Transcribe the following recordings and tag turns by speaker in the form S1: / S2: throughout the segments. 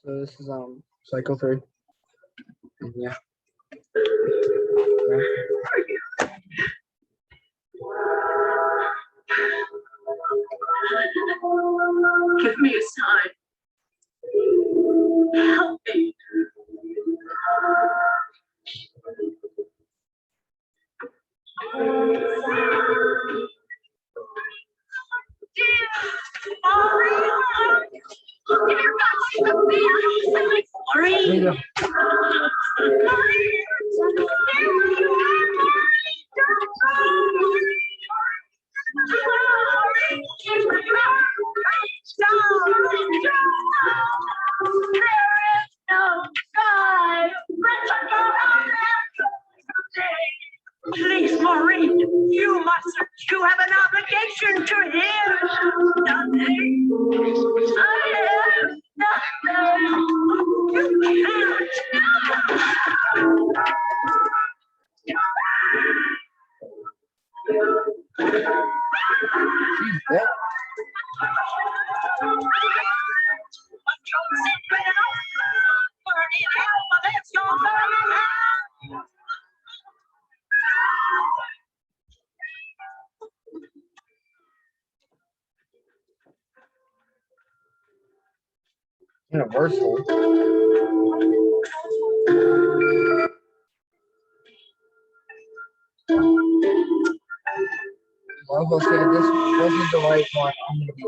S1: So this is cycle 3. And yeah.
S2: Give me a sign. Help me.
S1: Maureen.
S2: Please, Maureen, you have an obligation to him. Nothing. I have nothing. You
S1: She's dead. Universal. Logo said this wasn't the right one. I'm gonna be.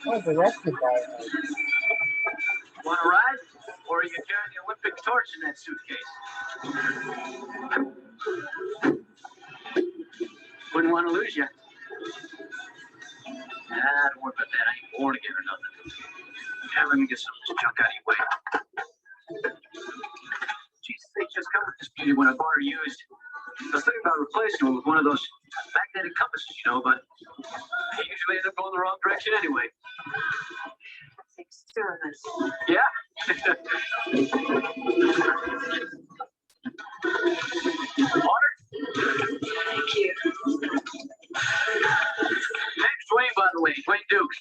S1: I was arrested by it.
S3: Want to ride? Or are you carrying the Olympic torch in that suitcase? Wouldn't want to lose you. Don't worry about that. I ain't born again or nothing. Yeah, let me get some of this junk out of your way. Jesus, they just come with this beauty when I bought her used. I was thinking about replacing her with one of those magnetic compasses, but they usually end up going the wrong direction anyway.
S2: Service.
S3: Yeah. Water?
S2: Thank you.
S3: Name's Dwayne, by the way. Dwayne Duke.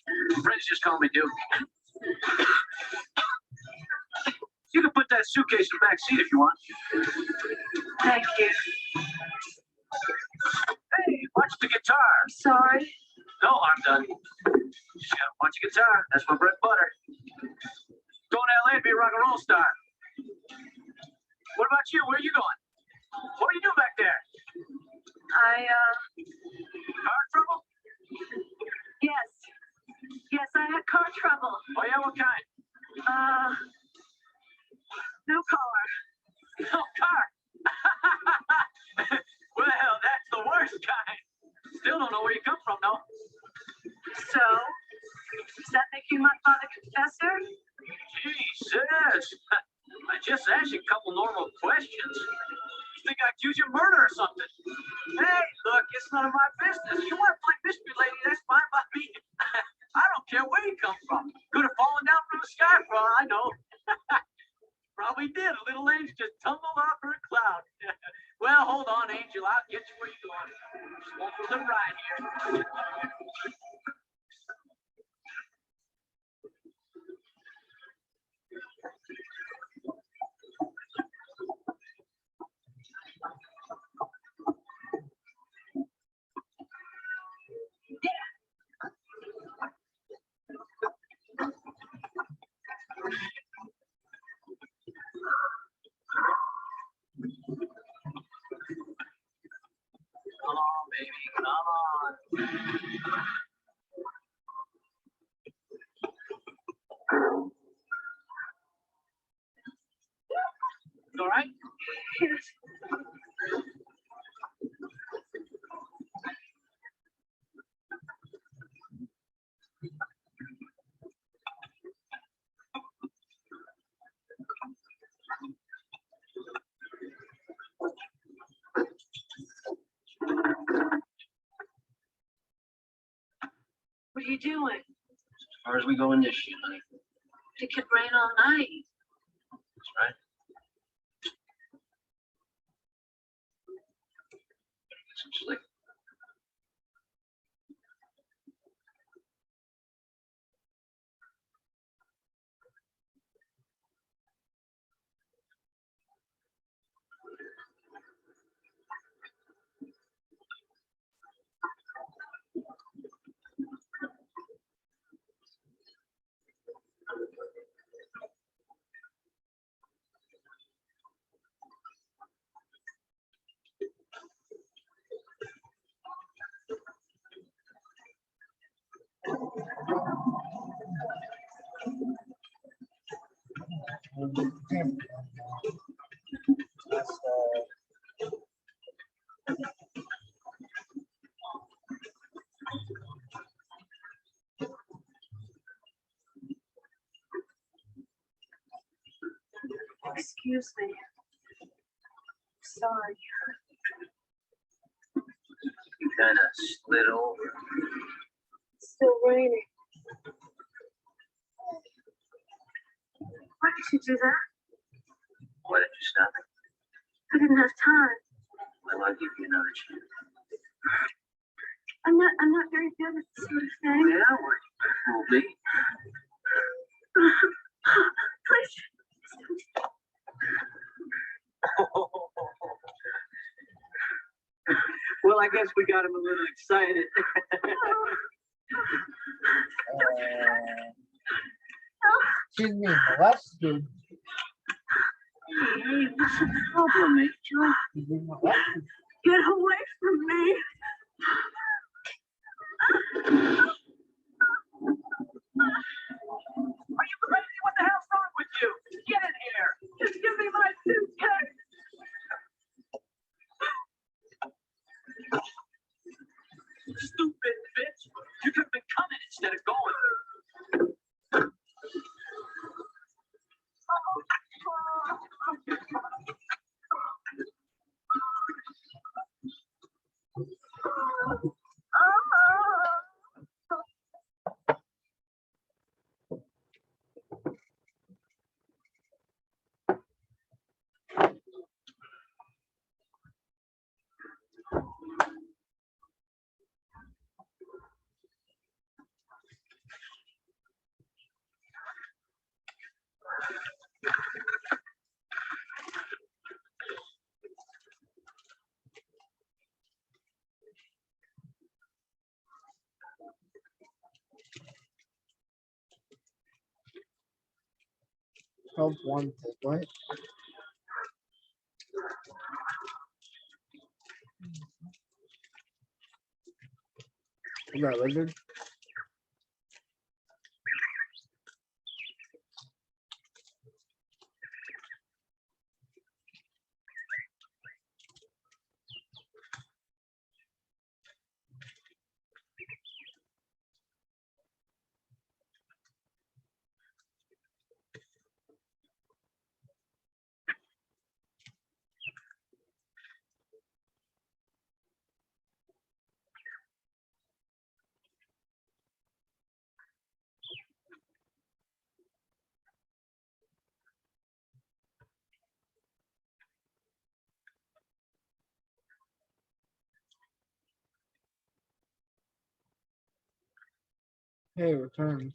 S3: Friends just call me Duke. You can put that suitcase in the back seat if you want.
S2: Thank you.
S3: Hey, watch the guitar.
S2: Sorry.
S3: No, I'm done. Just gotta watch the guitar. That's my bread and butter. Going to LA to be a rock and roll star. What about you? Where are you going? What are you doing back there? Car trouble?
S2: Yes. Yes, I had car trouble.
S3: Oh yeah, what kind?
S2: No car.
S3: No car. Well, that's the worst kind. Still don't know where you come from, though.
S2: So, does that make you my father confessor?
S3: Jesus. I just asked you a couple normal questions. You think I accuse you of murder or something. Hey, look, it's none of my business. You want to play mystery lady, that's fine by me. I don't care where you come from. Could have fallen down from the sky for all I know. Probably did. A little angel just tumbled off her cloud. Well, hold on, Angel. I'll get you where you're going. Just walk a little ride here. Come on, baby. Come on. You all right?
S2: Yes. What are you doing?
S3: As far as we go in this shit, honey.
S2: It could rain all night.
S3: That's right. Get some sleep.
S1: That's,
S2: Excuse me. Sorry.
S3: You kind of slid over.
S2: It's still raining. Why did you do that?
S3: Why did you stop it?
S2: I didn't have time.
S3: Well, I'll give you another chance.
S2: I'm not very good at this sort of thing.
S3: Yeah, well, you will be.
S2: Please.
S3: Well, I guess we got him a little excited.
S1: she's being molested.
S3: Hey, what's the problem, Angel?
S1: She's being molested.
S2: Get away from me.
S3: Are you crazy? What the hell's wrong with you? Get in here.
S2: Just give me my suitcase.
S3: Stupid bitch. You could have been coming instead of going.
S1: Help wanted, what? Is that a lizard? Hey, returns.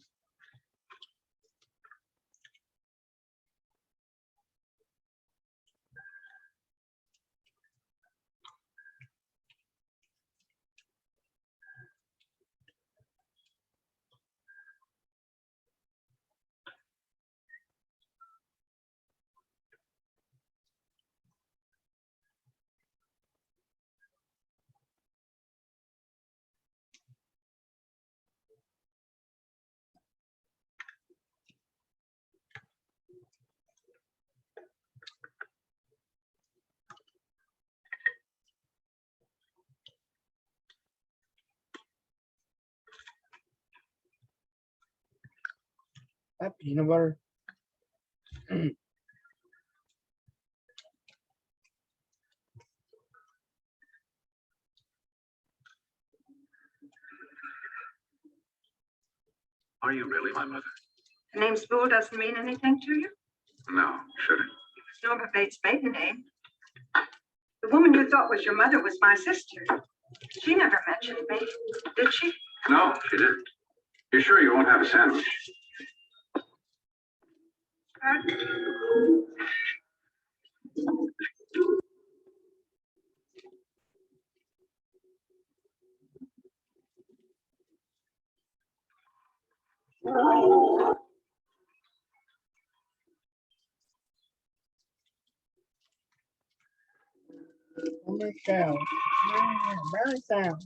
S1: That peanut butter.
S3: Are you really my mother?
S2: The name Spool doesn't mean anything to you?
S3: No, should it?
S2: It's Norma Bates' maiden name. The woman you thought was your mother was my sister. She never mentioned me, did she?
S3: No, she didn't. You sure you won't have a sandwich?
S1: Holy cow. Very sound.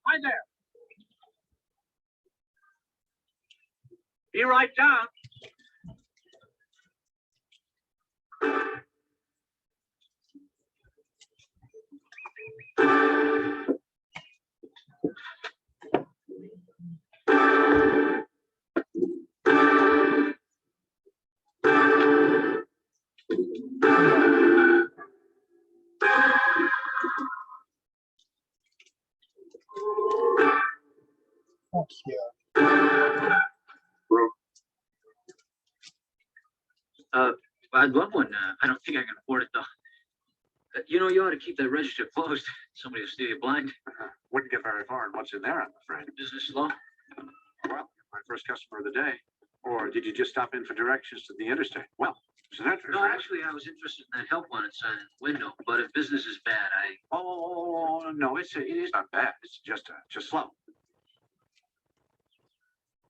S3: Hi there. Be right down.
S1: Fuck yeah.
S3: I'd love one. I don't think I can afford it though. You know, you ought to keep that register closed. Somebody will steal you blind. Wouldn't get very far in what's in there, I'm afraid. Business slow? Well, my first customer of the day. Or did you just stop in for directions to the interstate? Well, it's an entrance. No, actually, I was interested in that help wanted sign in the window. But if business is bad, Oh, no, it is not bad. It's just slow.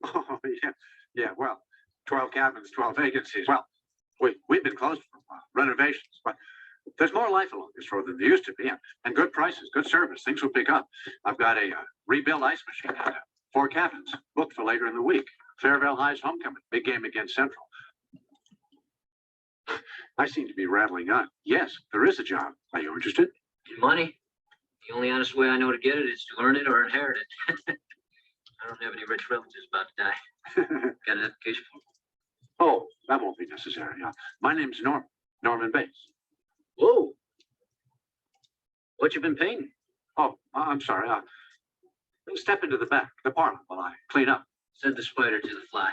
S3: Oh, yeah. Yeah, well, 12 cabins, 12 vacancies. Well, we've been closed for a while. Renovations, but there's more life along this road than there used to be, and good prices, good service. Things will pick up. I've got a rebuilt ice machine and 4 cabins booked for later in the week. Fairvale High's homecoming, big game against Central. I seem to be rattling on. Yes, there is a job. Are you interested? Money. The only honest way I know to get it is to earn it or inherit it. I don't have any rich relatives about to die. Got an application form? Oh, that won't be necessary. My name's Norman Bates. Whoa. What you been painting? Oh, I'm sorry. Step into the back, the parlor, while I clean up. Send the spider to the fly.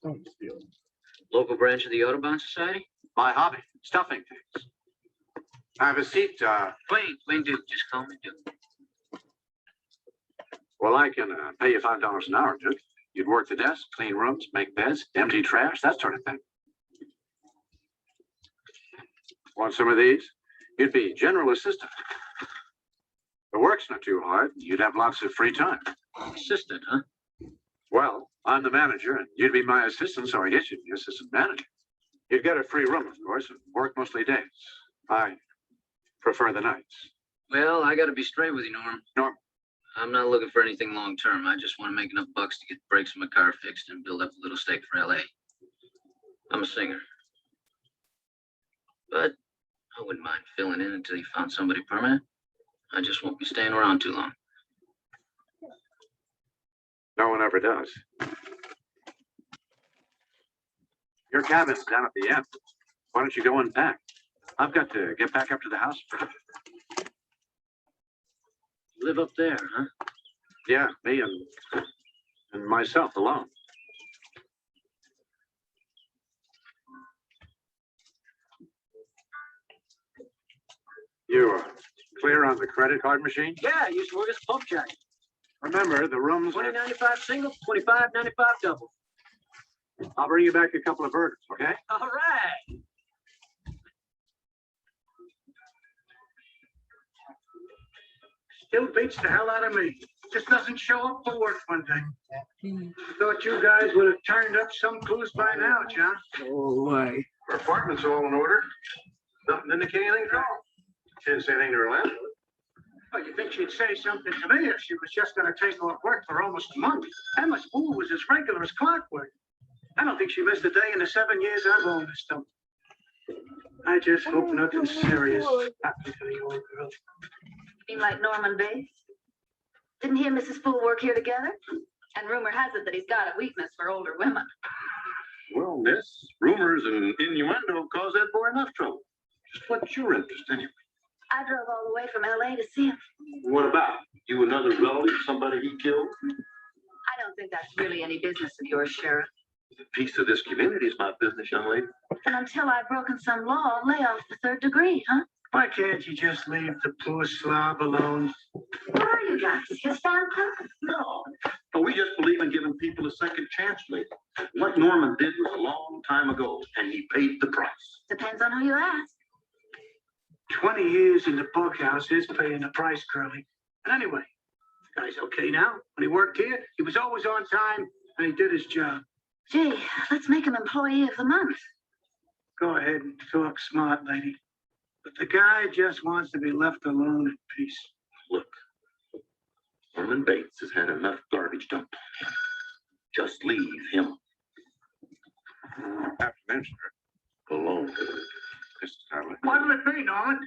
S1: Don't steal.
S3: Local branch of the Audubon Society? My hobby, stuffing things. Have a seat, Plain Duke, just call me Duke. Well, I can pay you $5 an hour, Duke. You'd work the desk, clean rooms, make beds, empty trash, that sort of thing. Want some of these? You'd be general assistant. The work's not too hard. You'd have lots of free time. assistant, huh?
S4: Well, I'm the manager, and you'd be my assistant, so I guess you'd be assistant manager. You'd get a free room, of course, and work mostly days. I prefer the nights.
S3: Well, I gotta be straight with you, Norm.
S4: Norm.
S3: I'm not looking for anything long term. I just want to make enough bucks to get the brakes on my car fixed and build up a little stake for LA. I'm a singer. But I wouldn't mind filling in until you found somebody permanent. I just won't be staying around too long.
S4: No one ever does. Your cabin's down at the end. Why don't you go unpack? I've got to get back up to the house.
S3: You live up there, huh?
S4: Yeah, me and myself alone. You clear on the credit card machine?
S3: Yeah, I used to work as a pump jack.
S4: Remember, the rooms are...
S3: $20.95 single, $25.95 double.
S4: I'll bring you back a couple of burgers, okay?
S3: All right.
S5: Still beats the hell out of me. Just doesn't show up for work one day. Thought you guys would have turned up some clues by now, John.
S1: Oh, why?
S4: Her apartment's all in order. Nothing to indicate anything's wrong. She didn't say anything to her landlord.
S5: Well, you think she'd say something to me if she was just going to take off work for almost a month? Emma Spool was as regular as clockwork. I don't think she missed a day in the 7 years I've owned this stuff. I just hope nothing serious happened to the old girl.
S6: You mean like Norman Bates? Didn't he and Mrs. Spool work here together? And rumor has it that he's got a weakness for older women.
S4: Well, miss, rumors and innuendo cause that boy enough trouble. Just what's your interest, anyway?
S6: I drove all the way from LA to see him.
S4: What about? You another relative, somebody he killed?
S6: I don't think that's really any business of yours, Sheriff.
S4: The peace of this community is my business, young lady.
S6: And until I've broken some law, lay off the third degree, huh?
S5: Why can't you just leave the poor slob alone?
S6: What are you guys, his fan club?
S4: No. No, we just believe in giving people a second chance, lady. What Norman did was a long time ago, and he paid the price.
S6: Depends on who you ask.
S5: 20 years in the bunkhouse is paying the price, Curly. And anyway, the guy's okay now. When he worked here, he was always on time, and he did his job.
S6: Gee, let's make him employee of the month.
S5: Go ahead and talk smart, lady. But the guy just wants to be left alone in peace.
S4: Look, Norman Bates has had enough garbage dumped on him. Just leave him. Have to mention her. Alone. Mrs. Harley.
S5: What'll it be, Norman?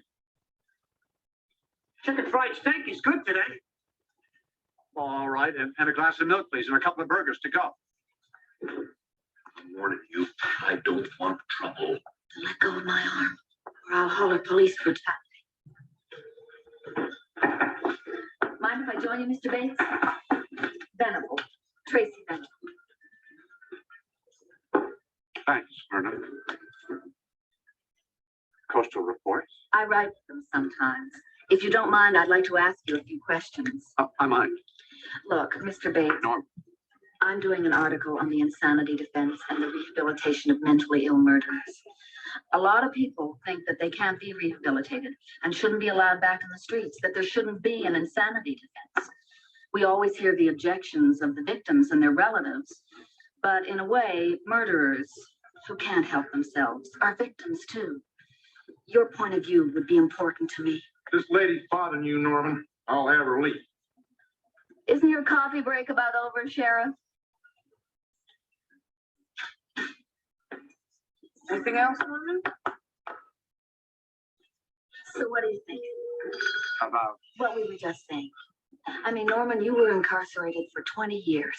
S5: Chicken fried steak is good today.
S4: All right, and a glass of milk, please, and a couple of burgers to go. I'm warning you, I don't want trouble.
S6: Let go of my arm, or I'll holler police brutality. Mind if I join you, Mr. Bates? Venable. Tracy Venable.
S4: Thanks, Myrna. Coastal Reports?
S6: I write them sometimes. If you don't mind, I'd like to ask you a few questions.
S4: I mind.
S6: Look, Mr. Bates,
S4: Norm.
S6: I'm doing an article on the insanity defense and the rehabilitation of mentally ill murderers. A lot of people think that they can't be rehabilitated and shouldn't be allowed back in the streets, that there shouldn't be an insanity defense. We always hear the objections of the victims and their relatives, but in a way, murderers who can't help themselves are victims too. Your point of view would be important to me.
S4: This lady's bothering you, Norman. I'll have her leave.
S6: Isn't your coffee break about over, Sheriff?
S5: Anything else, Norman?
S6: So what do you think?
S4: About
S6: What we were just saying. I mean, Norman, you were incarcerated for 20 years.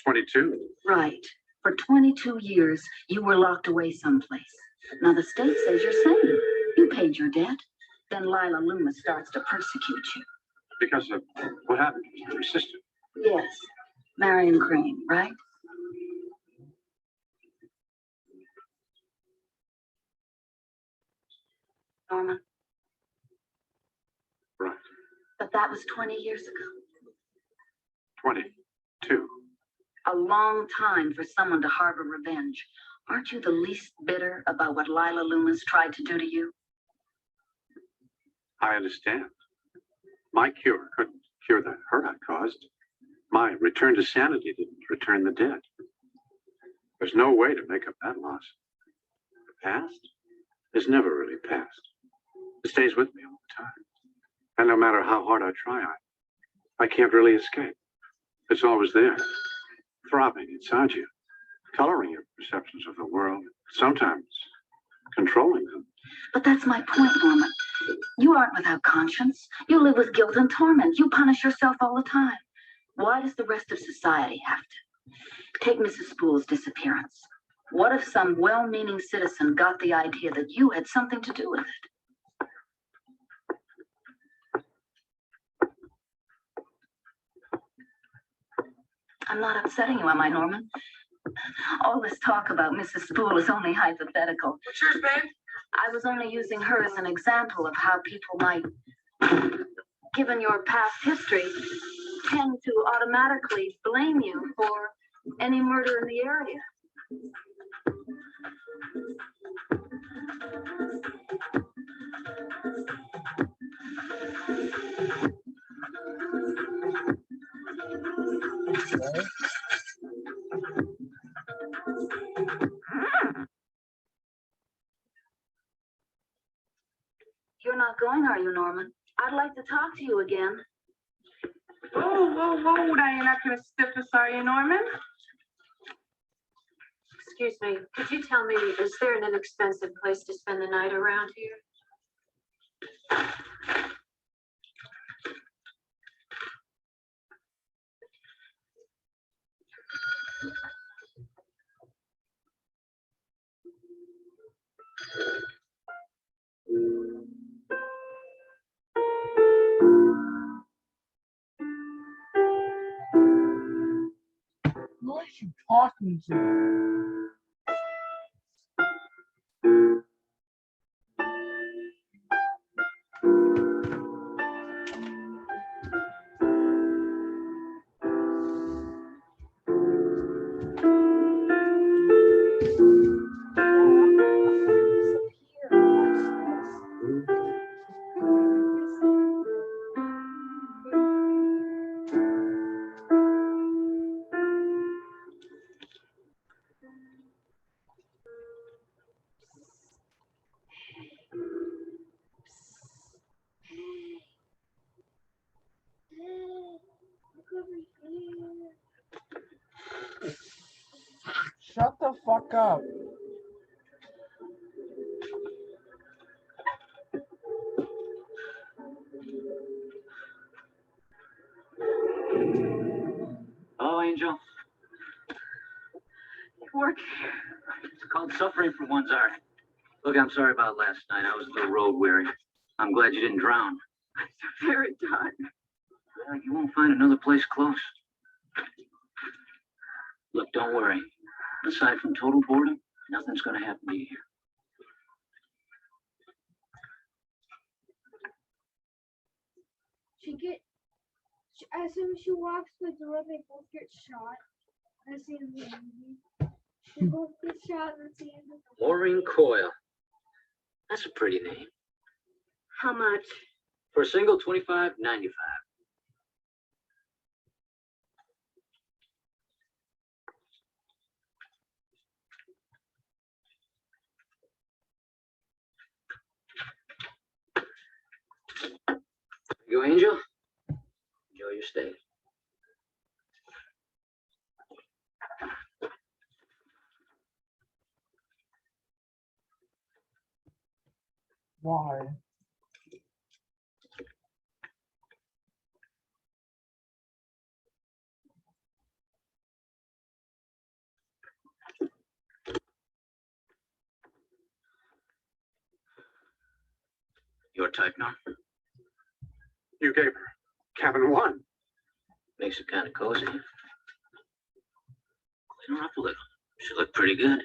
S4: 22.
S6: Right. For 22 years, you were locked away someplace. Now, the state says you're sane. You paid your debt. Then Lila Loomis starts to persecute you.
S4: Because of what happened to your sister.
S6: Yes. Marion Crane, right? Norman.
S4: Right.
S6: But that was 20 years ago.
S4: 22.
S6: A long time for someone to harbor revenge. Aren't you the least bitter about what Lila Loomis tried to do to you?
S4: I understand. My cure couldn't cure the hurt I caused. My return to sanity didn't return the dead. There's no way to make up that loss. The past is never really past. It stays with me all the time. And no matter how hard I try, I can't really escape. It's always there, throbbing inside you, coloring your perceptions of the world, sometimes controlling them.
S6: But that's my point, Norman. You aren't without conscience. You live with guilt and torment. You punish yourself all the time. Why does the rest of society have to? Take Mrs. Spool's disappearance. What if some well-meaning citizen got the idea that you had something to do with it? I'm not upsetting you, am I, Norman? All this talk about Mrs. Spool is only hypothetical.
S3: What's yours, babe?
S6: I was only using her as an example of how people might, given your past history, tend to automatically blame you for any murder in the area.
S1: Okay.
S6: You're not going, are you, Norman? I'd like to talk to you again.
S7: Whoa, Diana, not gonna stiff us, are you, Norman?
S8: Excuse me, could you tell me, is there an inexpensive place to spend the night around here?
S1: Who are you talking to? Shut the fuck up.
S3: Hello, Angel.
S7: Work.
S3: It's called suffering for one's art. Look, I'm sorry about last night. I was a little road weary. I'm glad you didn't drown.
S7: Very tired.
S3: Well, you won't find another place close. Look, don't worry. Aside from total boredom, nothing's gonna happen to you here.
S9: As soon as she walks the door, they both get shot. That's the end of the movie. They both get shot, and that's the end of the
S3: Maureen Coyle. That's a pretty name.
S8: How much?
S3: For a single, $25.95. You go, Angel. Enjoy your stay.
S1: Why?
S3: Your type now?
S4: You gave her cabin 1.
S3: Makes it kind of cozy. Clean her up a little. She look pretty good.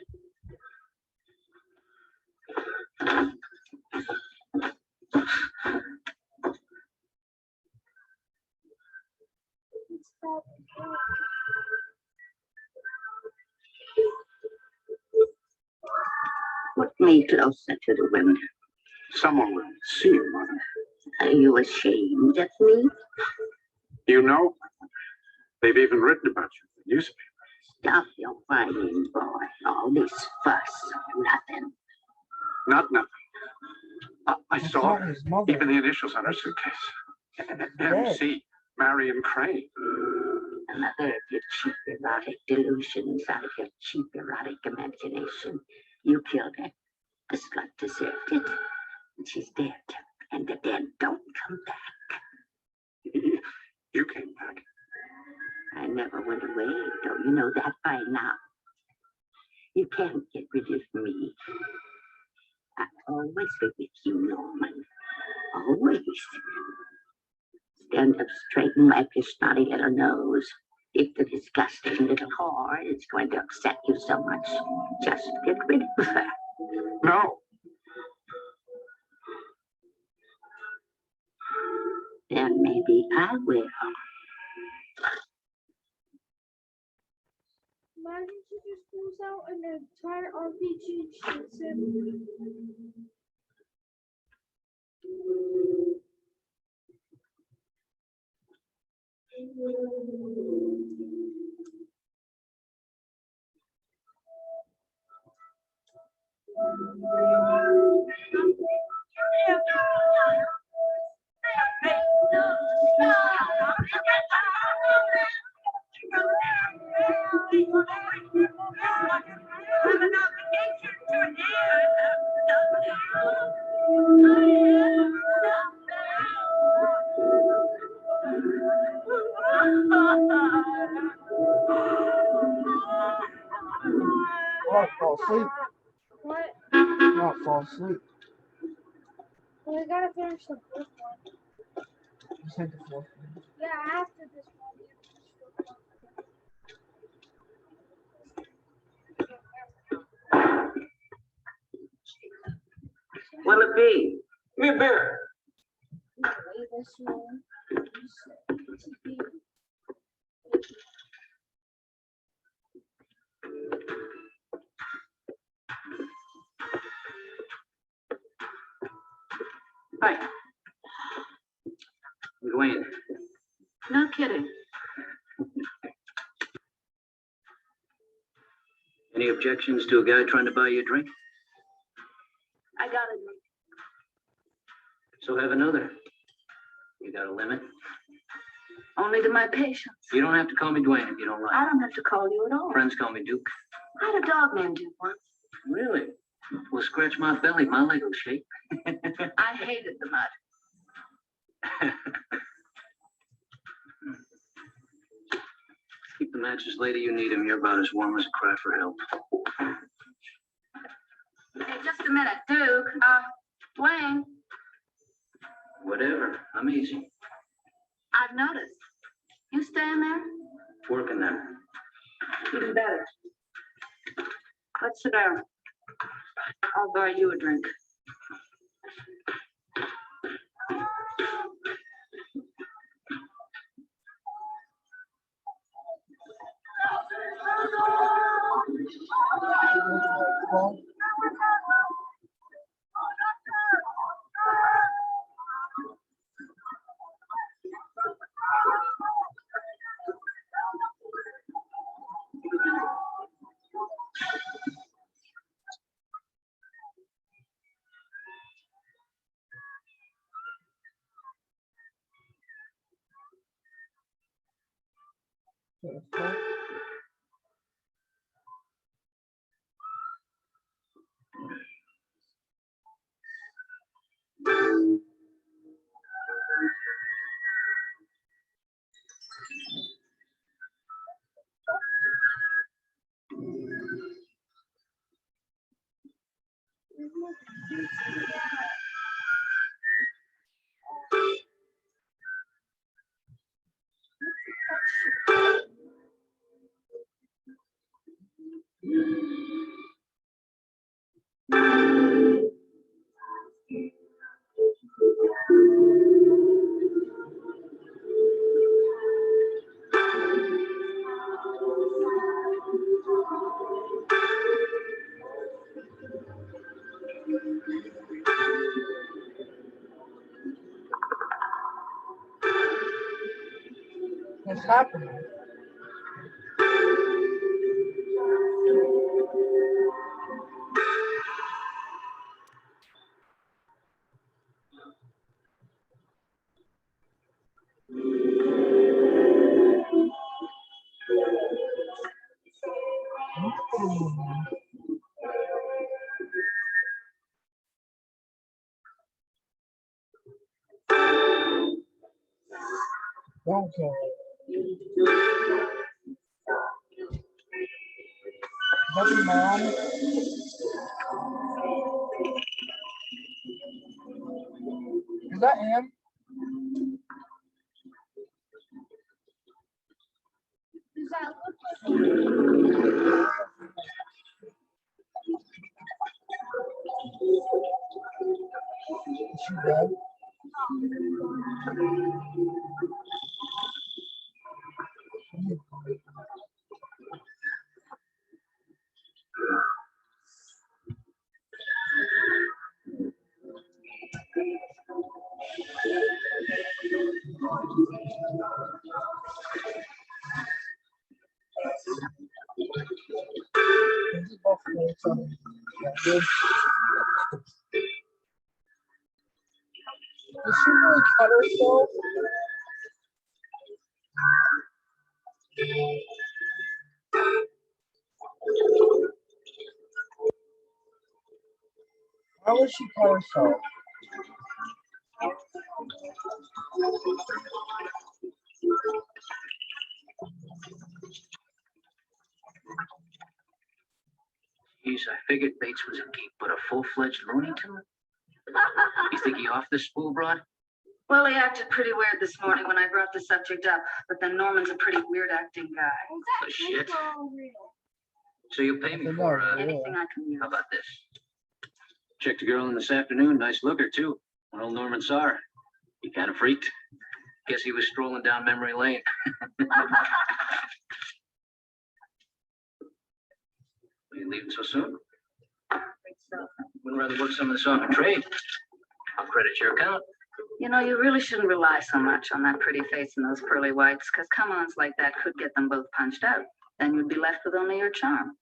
S6: Put me closer to the window.
S4: Someone will see you, Mother.
S6: Are you ashamed of me?
S4: You know, They've even written about you in the newspaper.
S6: Stop your fighting, boy. All this fuss, nothing.
S4: Not nothing. I saw
S1: his mother.
S4: even the initials on her suitcase. MC, Marion Crane.
S6: Another of your cheap erotic delusions out of your cheap erotic imagination. You killed her. The slut deserved it. And she's dead. And the dead don't come back.
S4: You came back.
S6: I never went away. Don't you know that by now? You can't get rid of me. I'll always be with you, Norman. Always. Stand up straight and wipe your snotty little nose. If the disgusting little whore is going to upset you so much, just get rid of her.
S4: No.
S6: Then maybe I will.
S9: Imagine she just pulls out an entire RPG and shoots him.
S1: Oh, fall asleep.
S9: What?
S1: No, fall asleep.
S9: Well, we gotta finish the first one.
S1: You said the fourth one.
S9: Yeah, after this one. we have to finish the fourth one.
S3: What'll it be? Give me a beer.
S9: Wait, this one.
S3: Hi. Dwayne.
S6: No kidding.
S3: Any objections to a guy trying to buy you a drink?
S6: I got it.
S3: So have another. You got a limit?
S6: Only to my patients.
S3: You don't have to call me Dwayne if you don't
S6: I
S3: like.
S6: don't have to call you at all.
S3: Friends call me Duke.
S6: I had a dog named Duke once.
S3: Really? Well, scratch my belly. My leg will shake.
S6: I hated the mud.
S3: Keep the matches, lady. You need him. You're about as warm as a cry for help.
S6: Hey, just a minute, Duke. Dwayne,
S3: Whatever. I'm easy.
S6: I've noticed. You staying there?
S3: Working there.
S6: Even better. Let's sit down. I'll buy you a drink.
S1: Well, What's happening? Okay. That's your mom. Is that Ann?
S9: Does that look like
S1: Is she dead? Is it both ways? Yeah, good. Did she really cut herself? How would she cut herself?
S3: Geez, I figured Bates was a geek, but a full-fledged Looney Tune? You think he off this spool, Broad?
S6: Well, he acted pretty weird this morning when I brought the subject up, but then Norman's a pretty weird acting guy.
S9: is that
S3: Oh, shit.
S9: fake or real?
S3: So you'll pay me
S1: No,
S3: for,
S6: Anything I can use.
S3: how about this? Checked the girl in this afternoon, nice looker, too. When old Norman saw her, he kind of freaked. Guess he was strolling down memory lane. Are you leaving so soon? Wouldn't rather work some of this off in trade. I'll credit your account.
S6: You know, you really shouldn't rely so much on that pretty face and those pearly whites, because come-ons like that could get them both punched out. Then you'd be left with only your charm.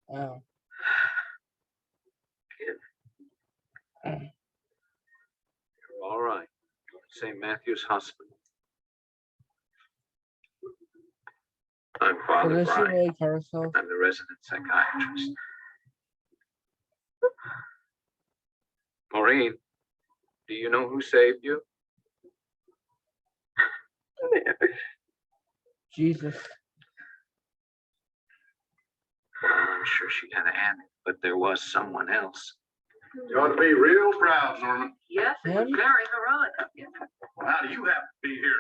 S1: Oh.
S4: You're all right. St. Matthew's Hospital. I'm
S1: So
S4: Father
S1: did she
S4: Brian.
S1: really cut herself?
S4: I'm the resident psychiatrist. Maureen, do you know who saved you?
S1: Jesus.
S4: Well, I'm sure she had a hand, but there was someone else.
S10: You ought to be real proud, Norman.
S6: Yes,
S1: it was
S6: very heroic of you.
S10: Well, how do you happen to be here?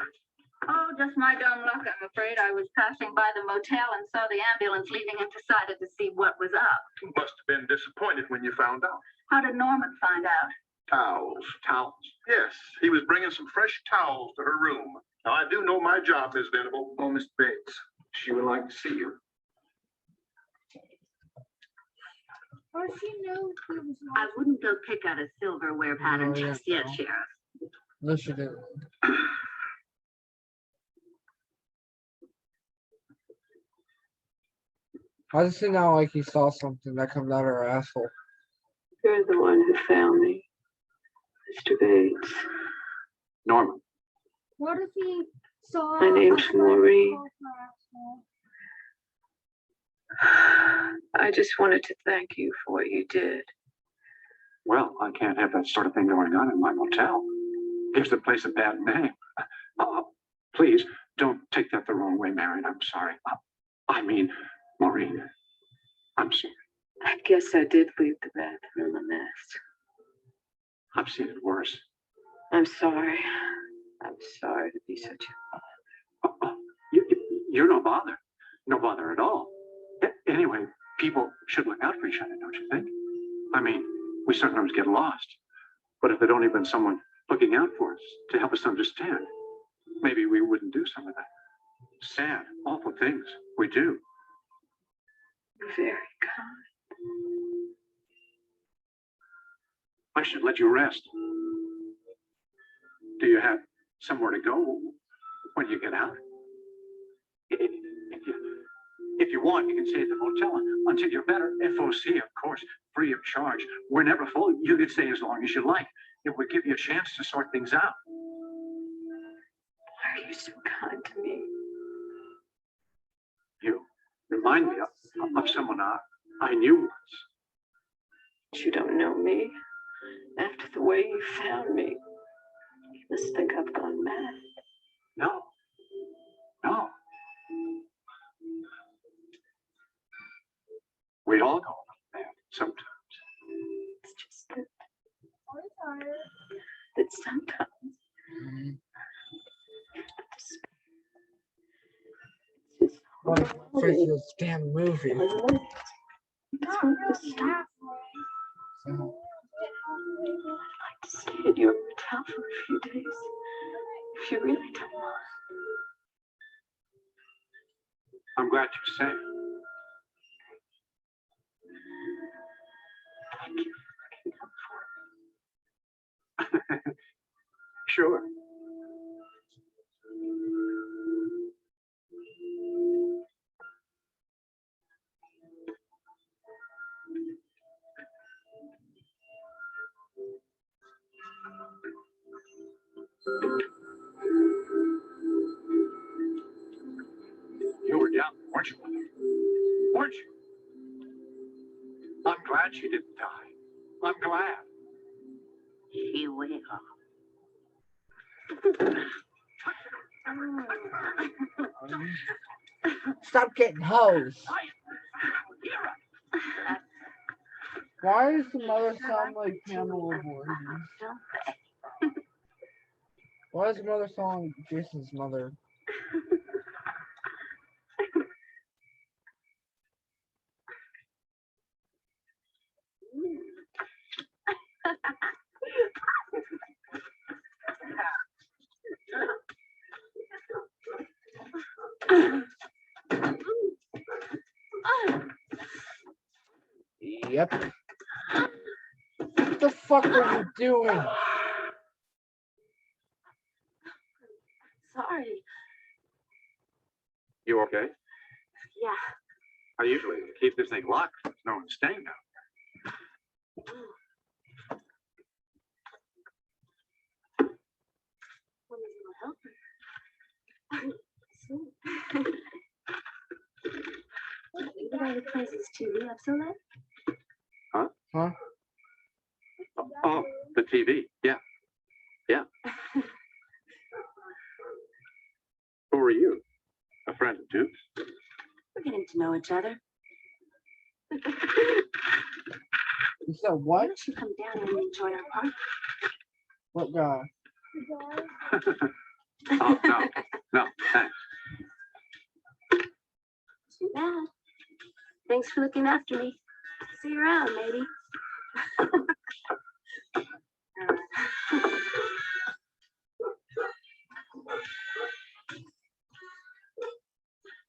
S6: Oh, just my dumb luck, I'm afraid. I was passing by the motel and saw the ambulance leaving and decided to see what was up.
S10: You must have been disappointed when you found out.
S6: How did Norman find out?
S10: Towels.
S4: Towels.
S10: Yes, he was bringing some fresh towels to her room. Now, I do know my job, Miss Venable.
S4: Oh, Miss Bates, she would like to see you.
S9: Or she knew he was
S6: I
S9: not.
S6: wouldn't go pick out a silverware pattern
S1: Oh, yeah,
S6: just yet,
S1: no.
S6: Sheriff.
S1: No, she didn't. I just think now like he saw something that comes out of her asshole.
S7: You're the one who found me, Mr. Bates.
S4: Norman.
S9: What if he saw?
S7: My name's
S9: a friend
S7: Maureen.
S9: called her asshole?
S7: I just wanted to thank you for what you did.
S4: Well, I can't have that sort of thing going on in my motel. Gives the place a bad name. Please don't take that the wrong way, Marion. I'm sorry. I mean, Maureen. I'm sorry.
S7: I guess I did leave the bathroom a mess.
S4: I've seen it worse.
S7: I'm sorry. I'm sorry to be such
S4: You're no bother. No bother at all. Anyway, people should look out for each other, don't you think? I mean, we sometimes get lost. But if there'd only been someone looking out for us to help us understand, maybe we wouldn't do some of that sad, awful things we do.
S7: very kind.
S4: I should let you rest. Do you have somewhere to go when you get out? If you want, you can stay at the motel until you're better. FOC, of course, free of charge. We're never full. You can stay as long as you like. It would give you a chance to sort things out.
S7: Why are you so kind to me?
S4: You remind me of someone I knew once.
S7: You don't know me. After the way you found me, you must think I've gone mad.
S4: No. No. We all go mad sometimes.
S7: It's just that sometimes
S1: Mhm.
S7: it's just
S1: What if first this damn movie?
S7: it's one of the stories.
S1: So,
S7: I'd like to stay at your hotel for a few days, if you really don't mind.
S4: I'm glad you're safe.
S7: Thank you for looking out for me.
S4: Sure. You were down, weren't you? Weren't you? I'm glad she didn't die. I'm glad.
S6: She will.
S1: stop getting hosed. Why does the mother sound like Pamela Voorhees? Why does the mother sound like Jason's mother? Yep. What the fuck are you doing?
S6: Sorry.
S4: You okay?
S6: Yeah.
S4: I usually keep this thing locked. There's no one staying now.
S6: You know the place is TV up so late?
S1: Huh?
S4: Oh, the TV. Yeah. Yeah. Who are you? A friend of Duke's?
S6: We're getting to know each other.
S1: You said
S6: Why
S1: what?
S6: don't you come down and enjoy our party?
S1: What guy?
S4: Oh, no. No, thanks.
S6: Too bad. Thanks for looking after me. See you around, maybe.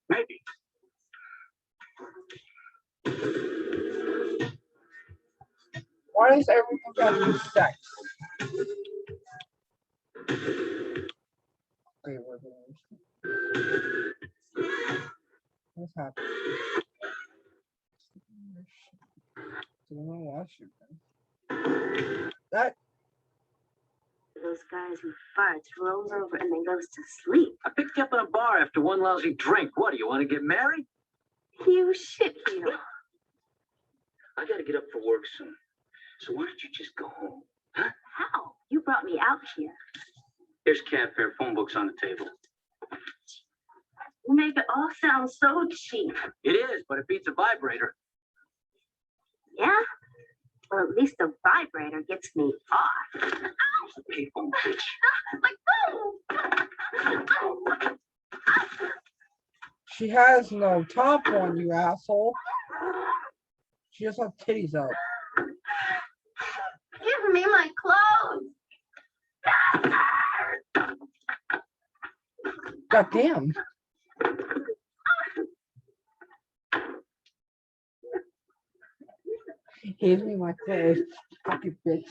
S4: Maybe.
S1: Why does everything gotta be sex? Wait, what's happening? Don't know why she did. That
S6: Those guys who farts, rolls over, and then goes to sleep.
S3: I picked you up in a bar after one lousy drink. What, do you want to get married?
S6: You shit heel.
S3: I gotta get up for work soon. So why don't you just go home? Huh?
S6: How? You brought me out here.
S3: Here's cab fare, phone book's on the table.
S6: You make it all sound so cheap.
S3: It is, but it beats a vibrator.
S6: Yeah? Or at least the vibrator gets me off.
S3: Pay phone, bitch.
S1: she has no top on, you asshole. She just has titties out.
S6: Give me my clothes.
S1: God damn. Give me my clothes, fucking bitch.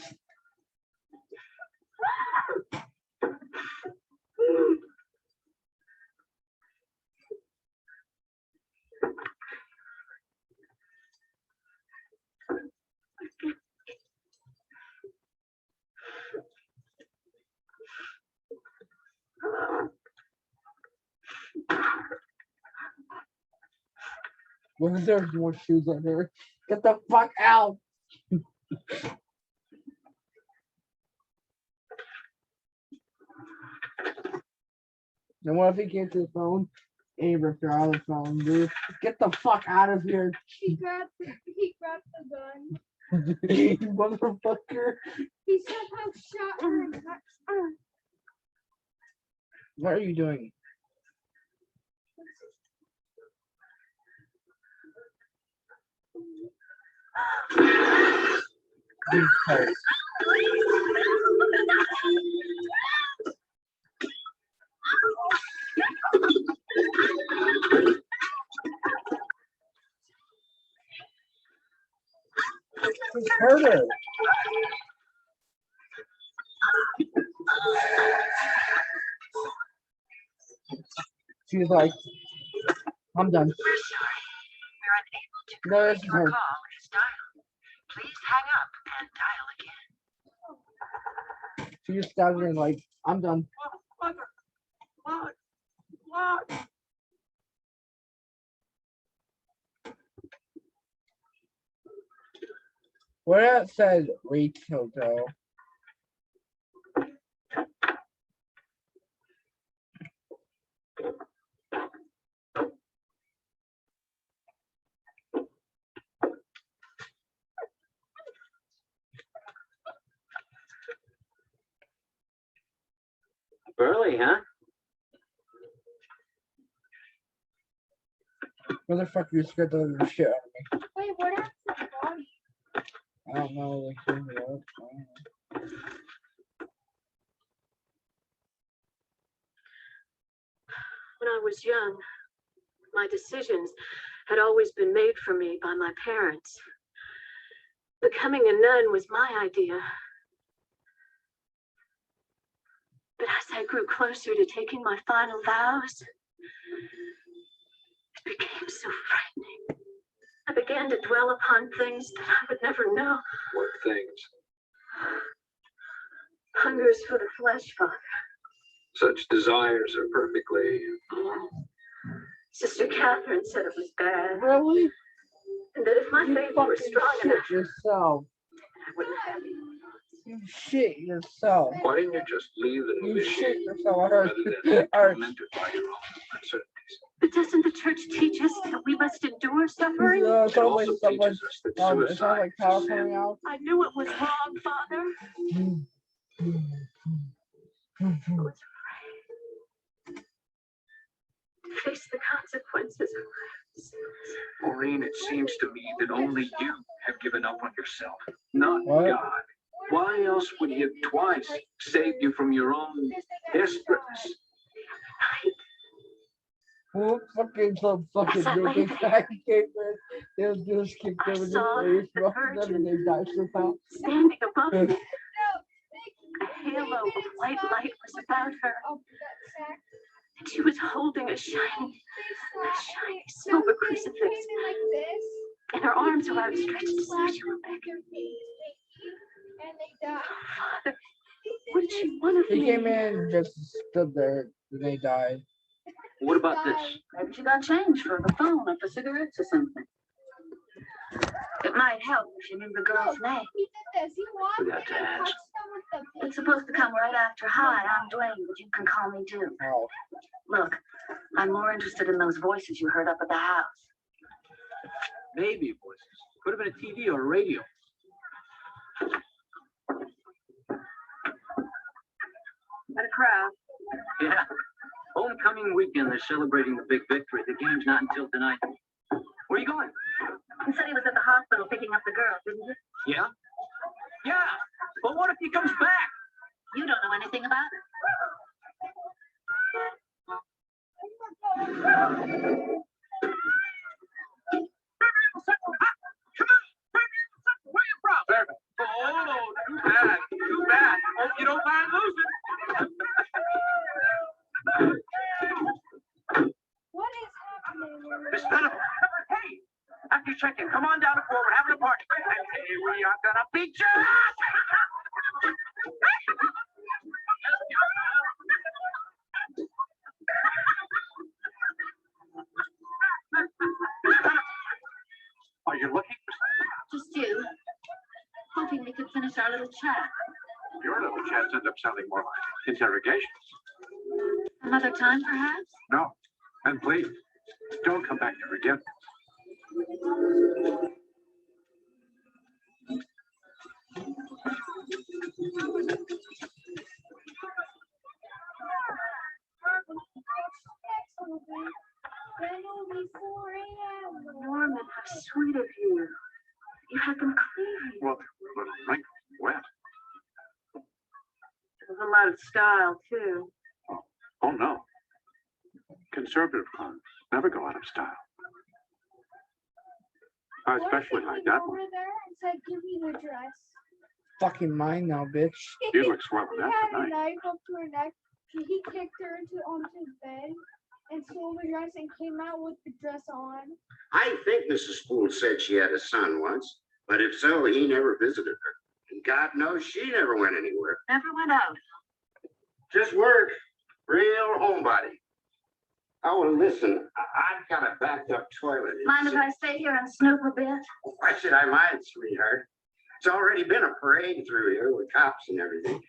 S1: What if there's more shoes on her? Get the fuck out! And what if he came to the phone and he ripped her out of the phone, dude? Get the fuck out of here,
S9: He grabbed the gun.
S1: you motherfucker!
S9: He somehow shot her and cut her.
S1: What are you doing? Jesus Christ. Just hurt her. She was like, I'm done.
S2: We're sorry. We're unable to
S1: No,
S2: complete
S1: it's
S2: your
S1: her.
S2: call as dialed. Please hang up and dial again.
S1: She just stabbed her and like, I'm done. Where it said Rachel though.
S3: Early, huh?
S1: Motherfucker, you scared the shit out of me.
S9: Wait, what happened to the body?
S1: I don't know. Like, cleaned it up. I don't know.
S8: When I was young, my decisions had always been made for me by my parents. Becoming a nun was my idea. But as I grew closer to taking my final vows, it became so frightening. I began to dwell upon things that I would never know.
S3: What things?
S8: Hungers for the flesh, Father.
S3: Such desires are perfectly.
S8: Sister Catherine said it was bad,
S1: Really?
S8: and that if my
S1: You
S8: faith were
S1: fucking
S8: strong
S1: shit
S8: enough,
S1: yourself.
S8: I wouldn't have it.
S1: You shit yourself.
S3: Why didn't you just leave the
S1: You shit
S3: novitiate
S1: yourself.
S3: rather than be
S1: Alright.
S3: tormented by your own uncertainties?
S8: But doesn't the church teach us that we must endure suffering?
S1: It
S3: It
S1: sounds like
S3: also
S1: someone.
S3: teaches us that
S1: It sounds
S3: suicide
S1: like
S3: is a
S1: power
S3: sin.
S1: coming out.
S8: I knew it was wrong, Father. I was afraid to face the consequences of my sins.
S3: Maureen, it seems to me that only you have given up on yourself, not
S1: What?
S3: God. Why else would he have twice saved you from your own desperateness?
S1: Who fucking some fucking
S8: As I lay
S1: naked
S8: there,
S1: guy came in? They'll just kick
S8: I
S1: them in
S8: saw
S1: the face.
S8: the
S1: Most of them, they die so fast.
S8: standing above me. A halo of white light was about her,
S9: Oh, that sack.
S8: and she was holding a shiny silver crucifix,
S9: Like this.
S8: and her arms were outstretched as
S9: Slap
S8: if she were
S9: them with your feet. And they die.
S8: Father, what did she want of
S1: He
S8: me?
S1: came in and just stood there and they died.
S3: What about this?
S6: Maybe she got change for the phone or for cigarettes or something. It might help if you knew the girl's name.
S9: He did this. He walked in
S3: Forgot to
S9: and
S3: ask.
S9: touched them with the
S6: It's supposed to come right after hi, I'm Dwayne, but you can call me too.
S1: Oh,
S6: Look, I'm more interested in those voices you heard up at the house.
S3: Baby voices. Could have been a TV or a radio.
S2: What a crowd.
S3: Yeah. Homecoming weekend, they're celebrating the big victory. The game's not until tonight. Where are you going?
S6: He said he was at the hospital picking up the girl, didn't he?
S3: Yeah? Yeah. But what if he comes back?
S6: You don't know anything about it.
S3: Where you from? Oh, too bad. Too bad. Hope you don't mind losing.
S9: What is happening?
S3: Miss Venable. Hey, after you check in, come on down the floor. We're having a party. Hey, we are gonna beat you.
S6: was our little chat.
S4: Your little chats end up sounding more like interrogations.
S6: Another time, perhaps?
S4: No. And please, don't come back here again.
S8: Norman, how sweet of you. You had them clean.
S4: Well, they were a little wrinkled, wet.
S8: With a lot of style, too.
S4: Oh, no. Conservative clothes never go out of style. I especially like that one.
S9: Over there and said, "Give me the dress."
S1: Fucking mine now, bitch.
S4: You look swell with
S9: He
S4: that
S9: had a
S4: tonight.
S9: knife up to her neck. He kicked her onto his bed and stole the dress and came out with the dress on.
S11: I think Mrs. Spool said she had a son once, but if so, he never visited her. And God knows she never went anywhere.
S6: Never went out.
S11: Just work. Real homebody. Oh, well, listen, I've got a backed up toilet.
S6: Mind if I stay here and snoop a bit?
S11: Why should I mind, sweetheart? It's already been a parade through here with cops and everything.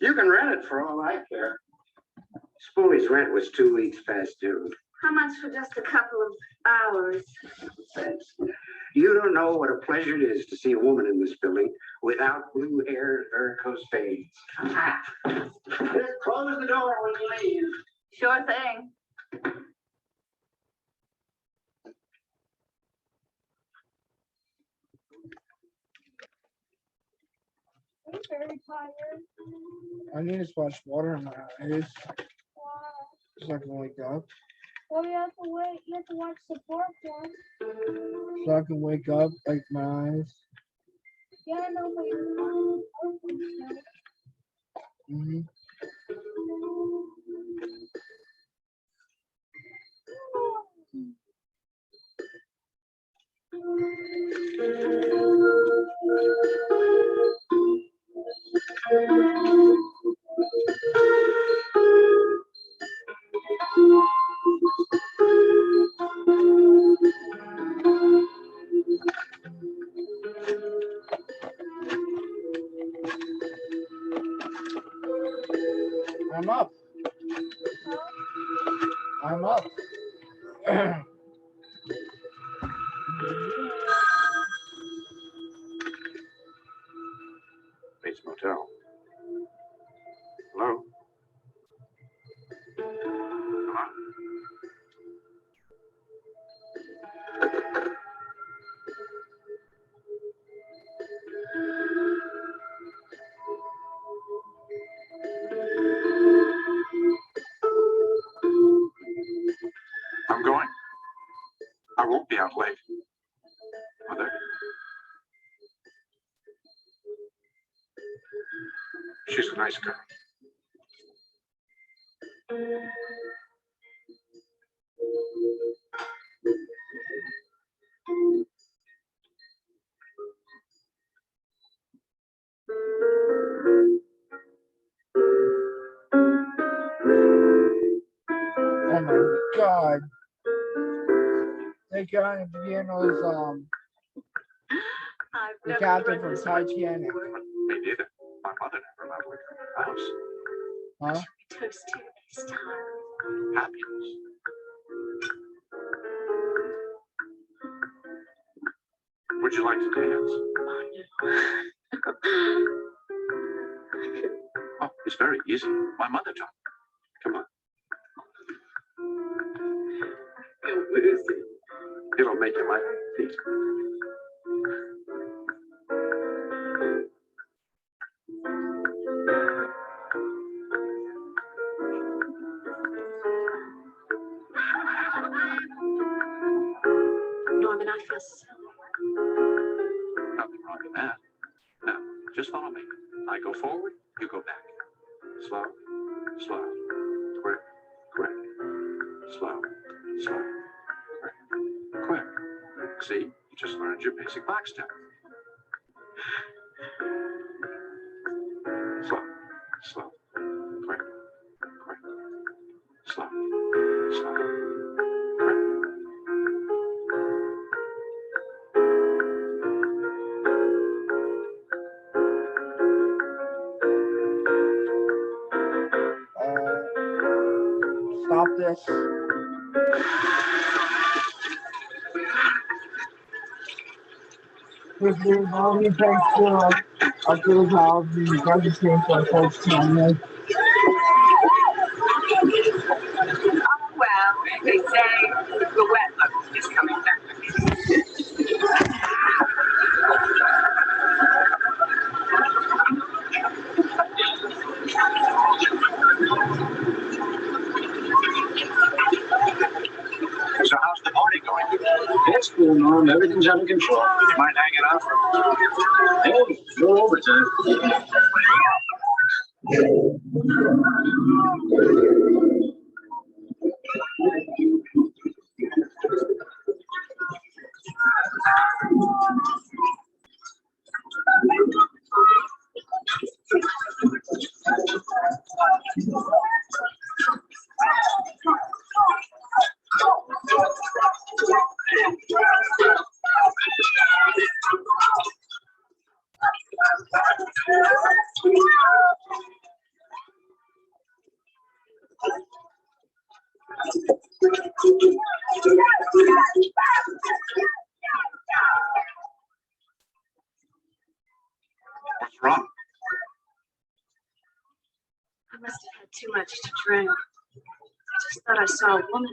S11: You can rent it for all I care. Spoolie's rent was 2 weeks past due.
S6: How much for just a couple of hours?
S11: Thanks. You don't know what a pleasure it is to see a woman in this building without blue hair and varicose veins. Just close the door when you leave.
S6: Sure thing.
S9: I'm very tired.
S1: I need to splash water in my eyes
S9: Why?
S1: so I can wake up.
S9: Well, you have to wait. You have to watch the fourth one.
S1: So I can wake up like my eyes.
S9: Yeah, no, but you're not.
S1: Mm-hmm. I'm up. I'm up.
S4: Bates Motel. Hello? Hello? I'm going. I won't be out late. Mother? She's a nice girl.
S1: Oh my god. They got in Vienna's
S8: I've
S1: the
S8: never
S1: captain
S8: read
S1: from
S8: this much
S1: Titanic.
S8: before.
S4: Me neither. My mother never allowed me to her house.
S1: Huh?
S8: Toast to this time.
S4: Happiness. Would you like to dance? Oh, it's very easy. My mother taught me. Come on. It'll make you like my feet.
S8: Norman, I feel so.
S4: Nothing wrong with that. Now, just follow me. I go forward, you go back. Slow, slow, quick, quick, slow, slow, quick, quick. See, you just learned your basic box step. Slow, slow, quick, quick, slow, slow, quick.
S1: this. This is all he takes care of the house. He doesn't change our folks' time.
S2: Well, they say the wet look is coming back.
S3: So how's the party going? It's cool, Norm. Everything's under control. You mind hanging out for a minute? Hey, no overtime.
S4: What's wrong?
S8: I must have had too much to drink. I just thought I saw a woman.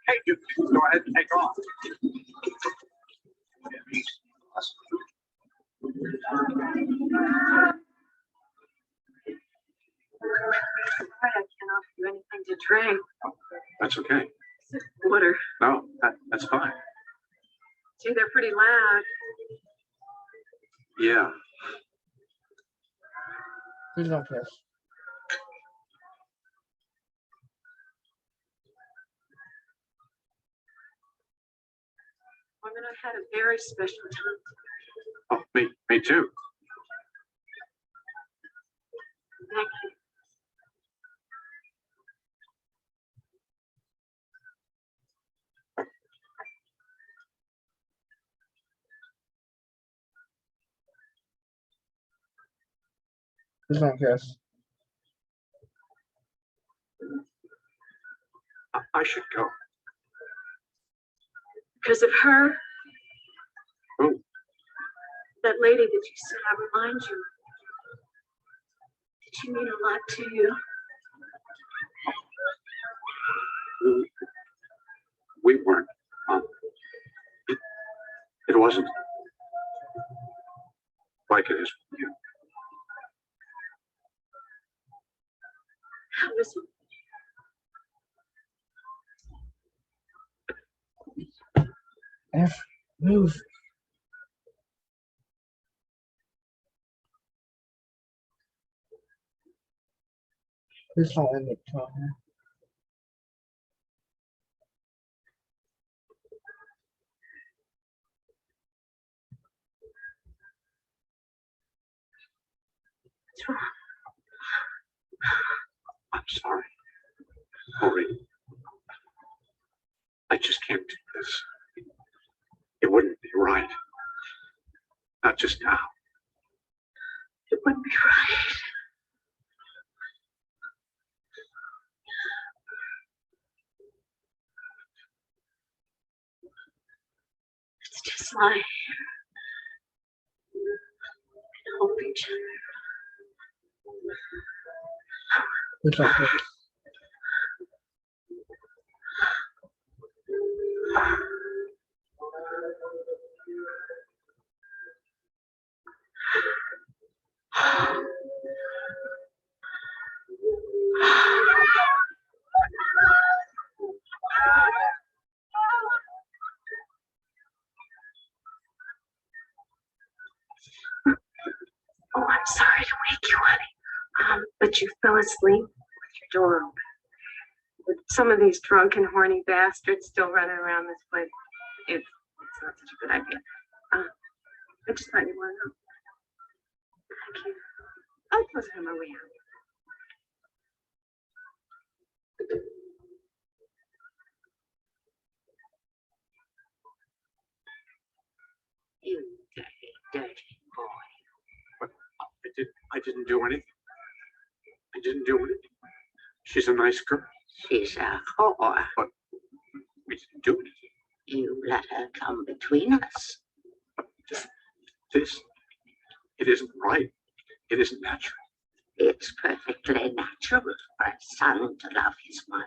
S3: Hey, you go ahead and take off.
S8: I can't offer you anything to drink.
S4: That's okay.
S8: Except water.
S4: No, that's fine.
S8: Gee, they're pretty loud.
S4: Yeah.
S1: Please don't kiss.
S8: Woman, I've had a very special time.
S4: Oh, me too.
S8: Thank you.
S1: Please don't kiss.
S4: I should go.
S8: Because of her?
S4: Who?
S8: That lady that you said I remind you. Did she mean a lot to you?
S4: We weren't. It wasn't like it is with you.
S8: How was it?
S1: F, move. Please don't end it, Tony.
S8: What's wrong?
S4: I'm sorry. Maureen. I just can't do this. It wouldn't be right. Not just now.
S8: It wouldn't be right. It's just like we help each
S1: Please don't kiss.
S8: Oh, I'm sorry to wake you, honey. But you fell asleep with your door open. With some of these drunken, horny bastards still running around this place, it's not such a good idea. I just thought you wanted to know. Thank you. I was on my way out. You dirty, dirty boy.
S4: I didn't do anything. I didn't do anything. She's a nice girl.
S11: She's a whore.
S4: But we didn't do anything.
S11: You let her come between us.
S4: This, it isn't right. It isn't natural.
S11: It's perfectly natural for a son to love his mother.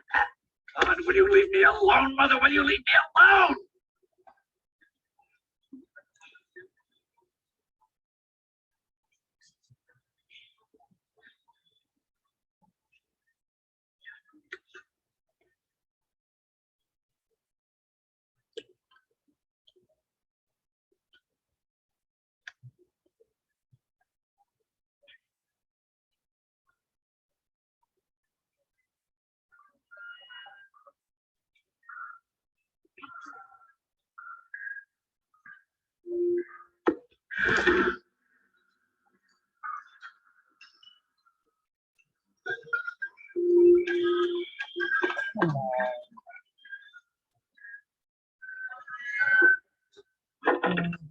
S3: God, will you leave me alone, Mother? Will you leave me alone?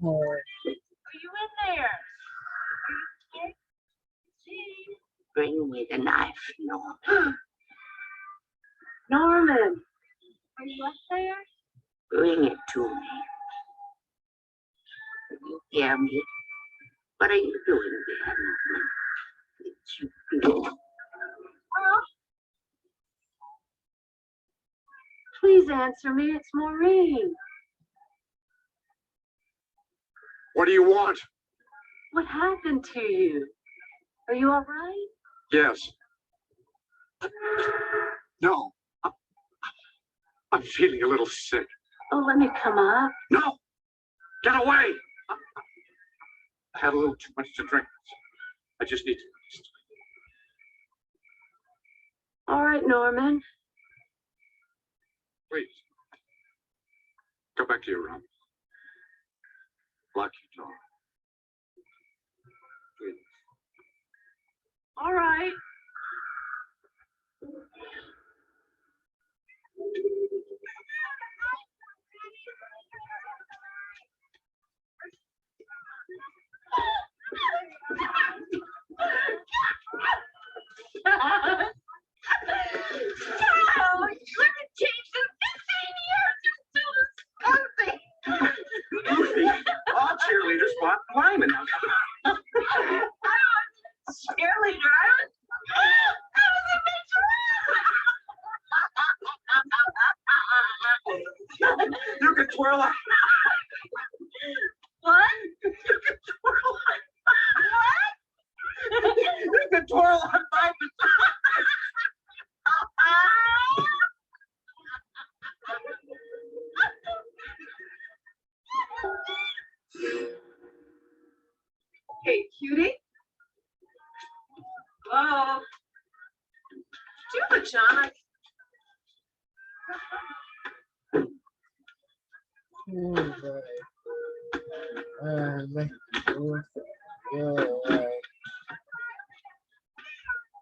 S1: Oh,
S8: Are you in there?
S11: Bring me the knife, Norman.
S8: Norman, are you up there?
S11: Bring it to me. You hear me? What are you doing there, Norman? Did you do?
S8: Well, please answer me. It's Maureen.
S4: What do you want?
S8: What happened to you? Are you all right?
S4: Yes. No. I'm feeling a little sick.
S8: Oh, let me come up.
S4: No! Get away! I had a little too much to drink. I just need to rest.
S8: All right, Norman.
S4: Please. Go back to your room. Lock your door. Please.
S8: All right.
S6: Oh, you haven't changed in 15 years. You're still disgusting.
S3: All cheerleaders want climbing.
S6: Cheerleader.
S3: You can twirl like
S6: What?
S3: you can twirl like mountains.
S8: Hey, cutie. Hello. Do you have a John?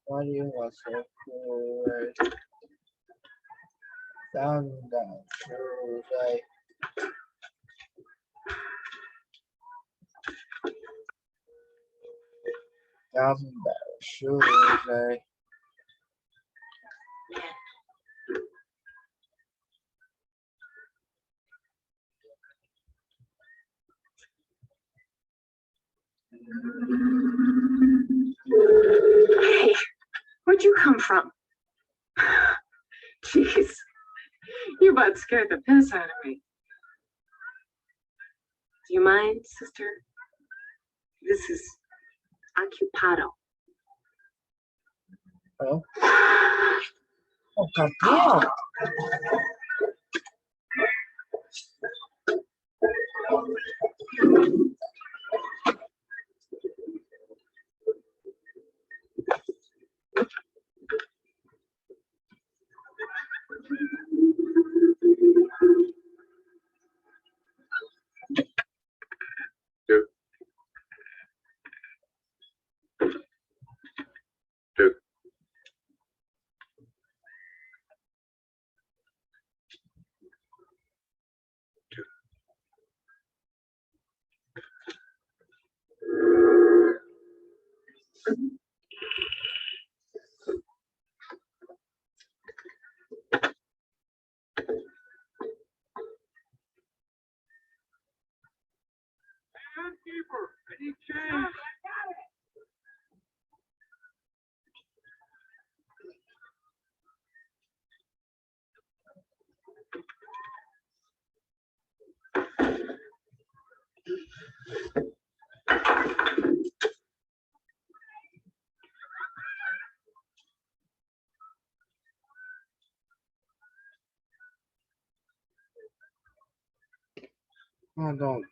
S1: Why do you want so cool? Down, right? Right?
S8: Hey, where'd you come from? Jeez, you about scared the piss out of me. Do you mind, sister? This is occupado.
S1: Oh, oh, goddamn!
S4: Duke.
S1: Oh, don't.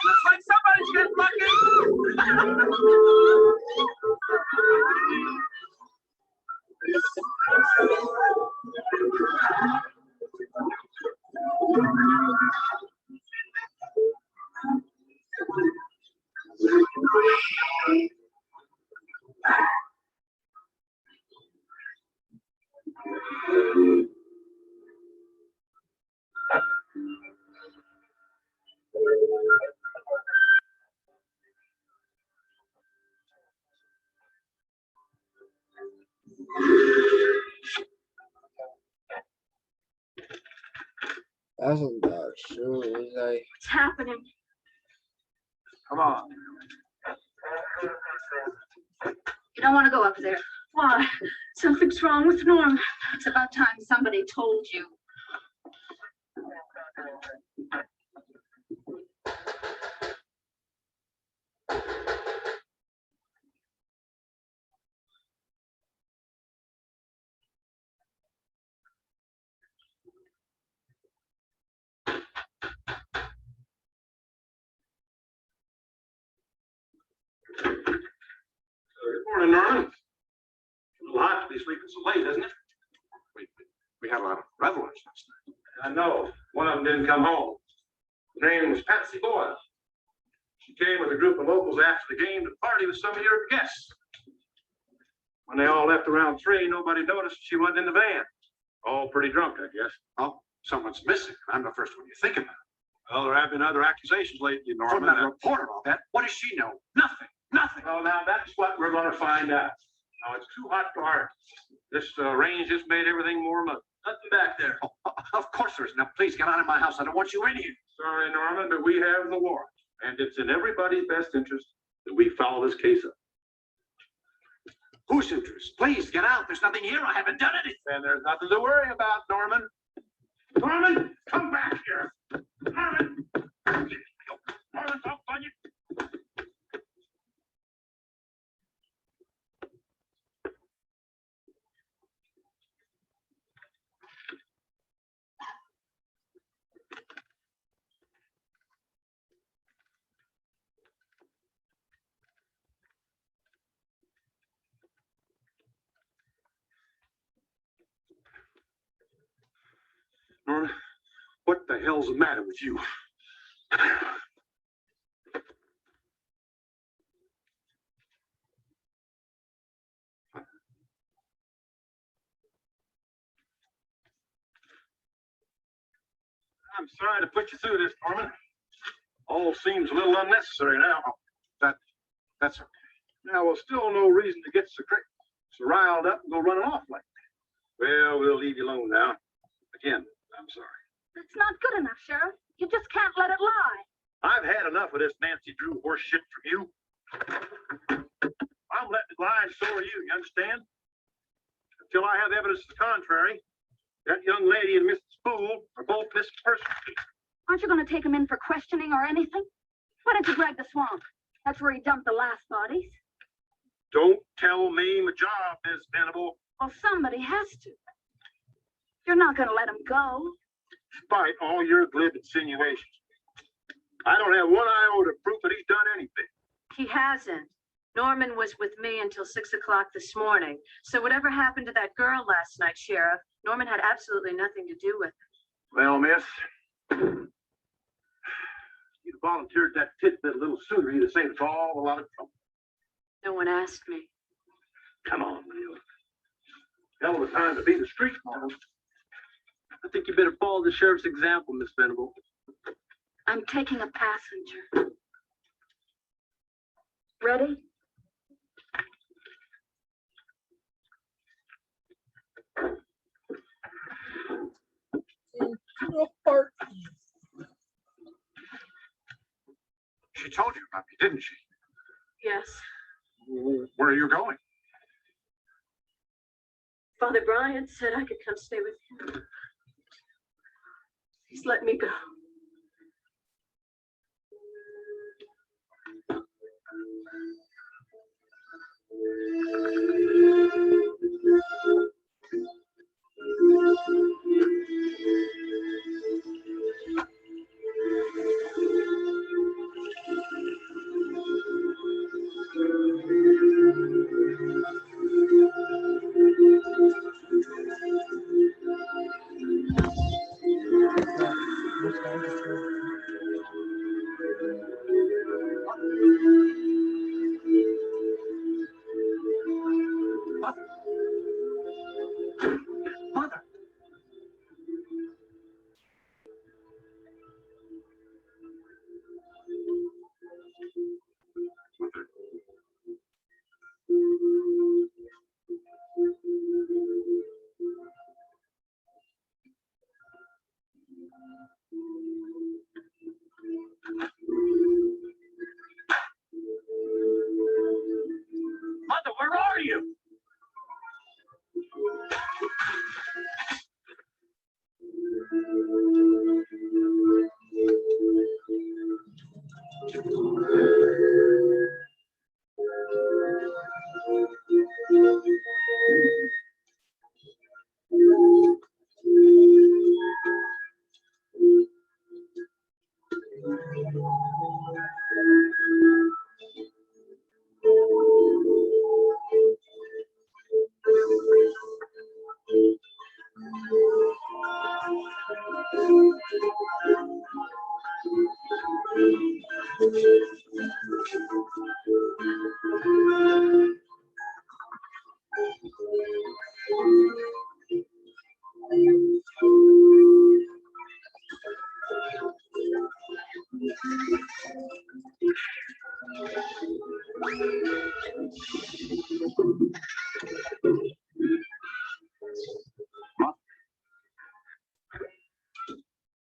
S3: Looks like somebody's getting lucky.
S1: That's a dark shoe. It's like,
S8: What's happening?
S3: Come on.
S6: You don't want to go up there.
S8: Why? Something's wrong with Norm.
S6: It's about time somebody told you.
S10: Morning, Norman. A little hot to be sleeping so late, isn't it?
S4: We had a lot of revelers last night.
S10: I know. One of them didn't come home. Her name was Patsy Boyle. She came with a group of locals after the game to party with some of your guests. When they all left around 3, nobody noticed she wasn't in the van. All pretty drunk, I guess.
S4: Oh, someone's missing. I'm the first one you think about.
S10: Well, there have been other accusations lately,
S4: From
S10: Norman.
S4: that reporter, all that. What does she know? Nothing. Nothing.
S10: Well, now that's what we're gonna find out. Now, it's too hot to argue. This rain just made everything more muddy. Nothing back there.
S4: Oh, of course there is. Now, please get out of my house. I don't want you in here.
S10: Sorry, Norman, but we have the warrant, and it's in everybody's best interest that we follow this case up.
S4: Whose interest? Please get out. There's nothing here. I haven't done anything.
S10: And there's nothing to worry about, Norman. Norman, come back here. Norman. Norman, don't find you. Norman, what the hell's the matter with you? I'm sorry to put you through this, Norman. All seems a little unnecessary now.
S4: That's okay.
S10: Now, well, still no reason to get so riled up and go running off like that. Well, we'll leave you alone now. Again, I'm sorry.
S8: That's not good enough, Sheriff. You just can't let it lie.
S10: I've had enough of this Nancy Drew horse shit from you. I'm letting it lie, and so are you, you understand? Until I have evidence to the contrary, that young lady and Mrs. Spool are both missing persons.
S8: Aren't you going to take him in for questioning or anything? Why don't you drag the swamp? That's where he dumped the last bodies.
S10: Don't tell me my job is Venable.
S8: Well, somebody has to. You're not going to let him go.
S10: Despite all your glib insinuations, I don't have one iota of proof that he's done anything.
S12: He hasn't. Norman was with me until 6 o'clock this morning. So whatever happened to that girl last night, Sheriff, Norman had absolutely nothing to do with it.
S10: Well, miss, you'd have volunteered that tidbit a little sooner. You'd have saved us all a lot of trouble.
S12: No one asked me.
S10: Come on, Leo. Hell of a time to be the street, Marlon.
S3: I think you better follow the sheriff's example, Miss Venable.
S8: I'm taking a passenger. Ready?
S1: into the heart.
S4: She told you about me, didn't she?
S12: Yes.
S4: Where are you going?
S12: Father Brian said I could come stay with him. He's let me go.
S1: This guy's a jerk.
S3: Mother. Mother, where are you?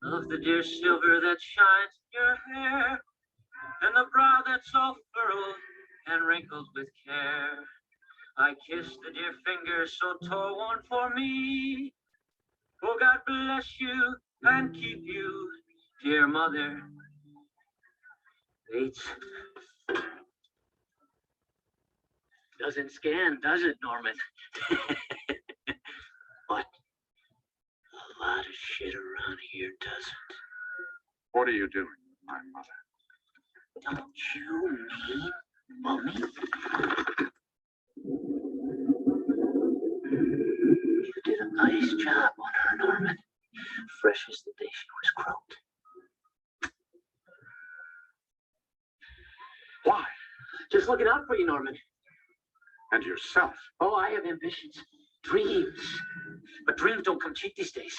S3: Of the dear silver that shines in your hair, and the brow that's all furrowed and wrinkled with care. I kiss the dear fingers so torn for me. Oh, God bless you and keep you, dear mother. Wait. Doesn't scan, does it, Norman? But a lot of shit around here doesn't.
S4: What are you doing, my mother?
S3: Don't you mean Mommy? You did a nice job on her, Norman. Fresh as the day she was croaked.
S4: Why?
S3: Just looking out for you, Norman.
S4: And yourself?
S3: Oh, I have ambitions. Dreams. But dreams don't come cheap these days.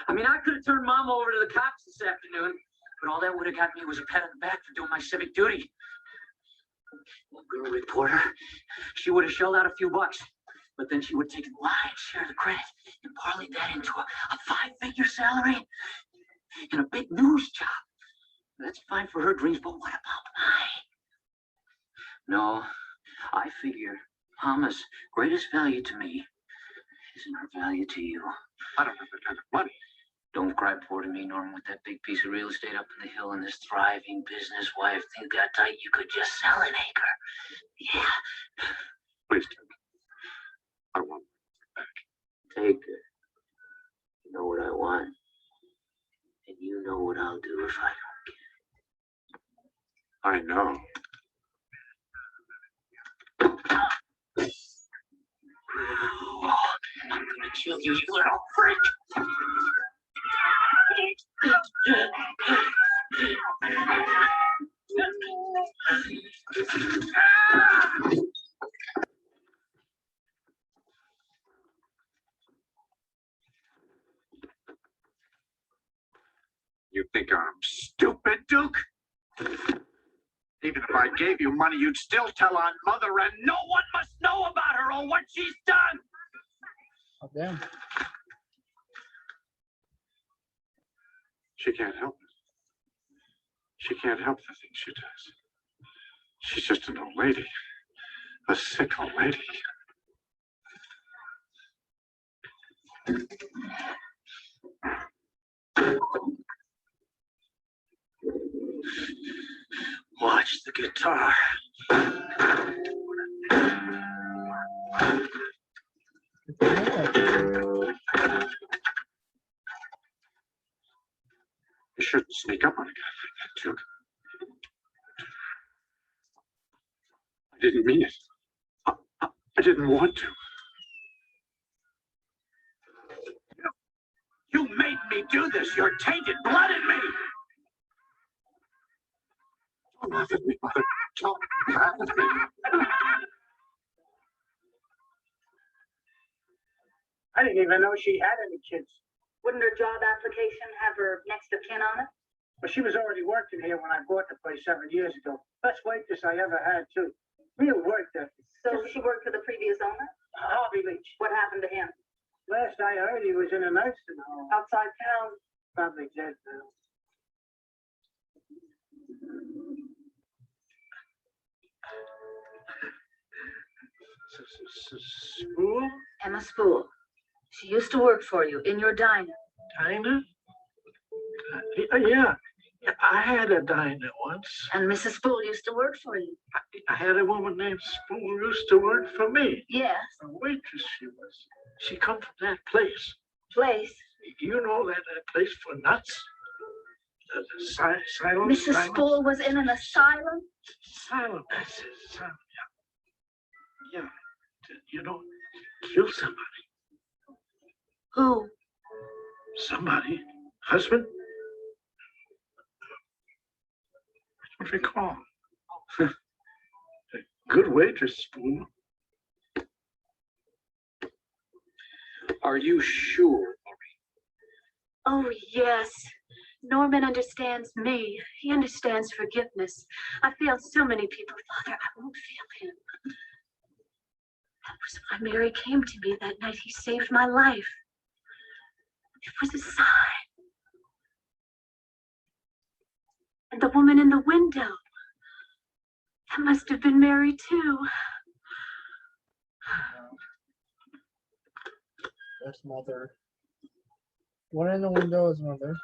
S3: I mean, I could have turned Mama over to the cops this afternoon, but all that would have got me was a pat on the back for doing my civic duty. Well, girl reporter, she would have shelled out a few bucks, but then she would take a lion's share of the credit and parlay that into a five-figure salary and a big news job. That's fine for her dreams, but what about mine? No, I figure Mama's greatest value to me isn't her value to you.
S4: I don't have that kind of money.
S3: Don't cry poor to me, Norman, with that big piece of real estate up in the hill and this thriving business wife. Things got tight, you could just sell an acre. Yeah.
S4: Please take it. I want it back.
S3: Take it. You know what I want. And you know what I'll do if I don't.
S4: I know.
S3: Oh, I'm gonna kill you, you little freak.
S4: You think I'm stupid, Duke? Even if I gave you money, you'd still tell on Mother, and no one must know about her or what she's done.
S1: Oh, damn.
S4: She can't help it. She can't help the things she does. She's just an old lady. A sick old lady.
S3: Watch the guitar.
S1: Yeah.
S4: You shouldn't sneak up on a guy like that, Duke. I didn't mean it. I didn't want to.
S3: You made me do this. Your tainted blood in me.
S4: Don't laugh at me, Mother. Don't laugh at me.
S5: I didn't even know she had any kids.
S6: Wouldn't her job application have her next of kin on it?
S5: But she was already working here when I bought the place 7 years ago. Best waitress I ever had, too. Real work ethic.
S6: So she worked for the previous owner?
S5: Harvey Leach.
S6: What happened to him?
S5: Last I heard, he was in a nursing home.
S6: Outside town?
S5: Probably dead now.
S3: Spool?
S6: Emma Spool. She used to work for you in your diner.
S3: Diner? Yeah. I had a diner once.
S6: And Mrs. Spool used to work for you.
S3: I had a woman named Spool who used to work for me.
S6: Yes.
S3: A waitress she was. She come from that place.
S6: Place?
S3: You know that place for nuts? The silent.
S6: Mrs. Spool was in an asylum?
S3: Asylum. That's it. Asylum. Yeah. You know, kill somebody.
S6: Who?
S3: Somebody. Husband? I don't recall. Good waitress, Spool.
S4: Are you sure, Maureen?
S12: Oh, yes. Norman understands me. He understands forgiveness. I failed so many people, Father. I won't fail him. That was why Mary came to me that night. He saved my life. It was a sign. And the woman in the window. That must have been Mary, too.
S1: That's Mother. One in the window is Mother.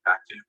S4: Back to you.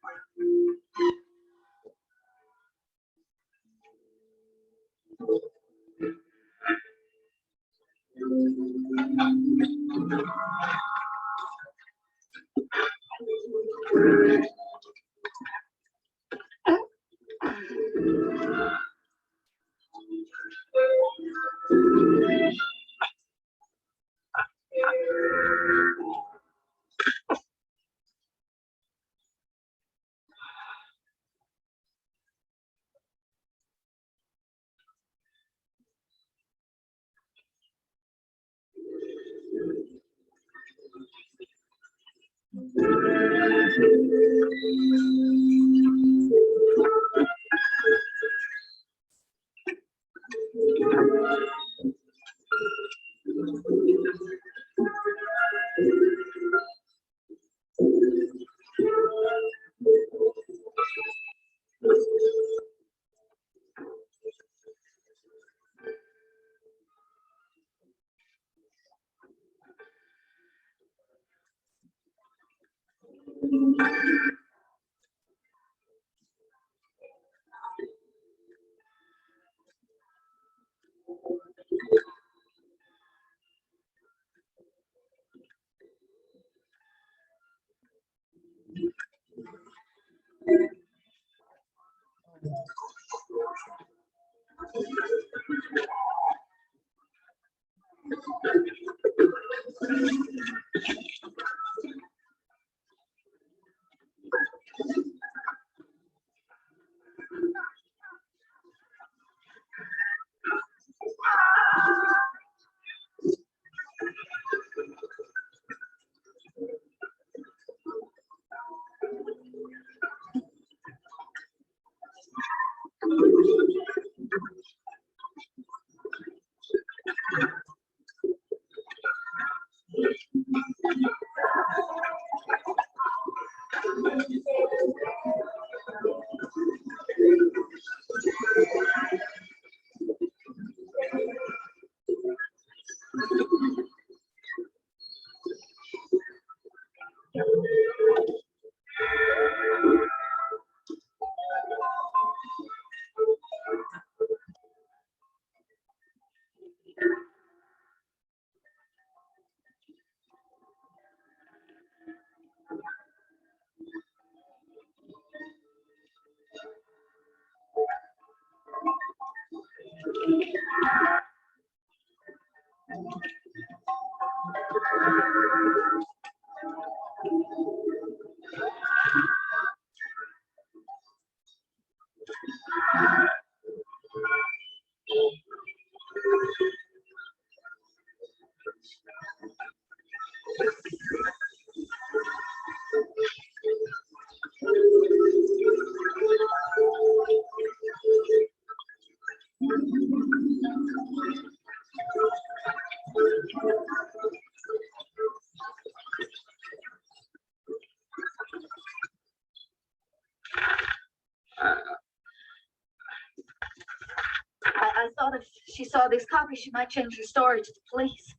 S6: I thought if she saw these copies, she might change her story to the police.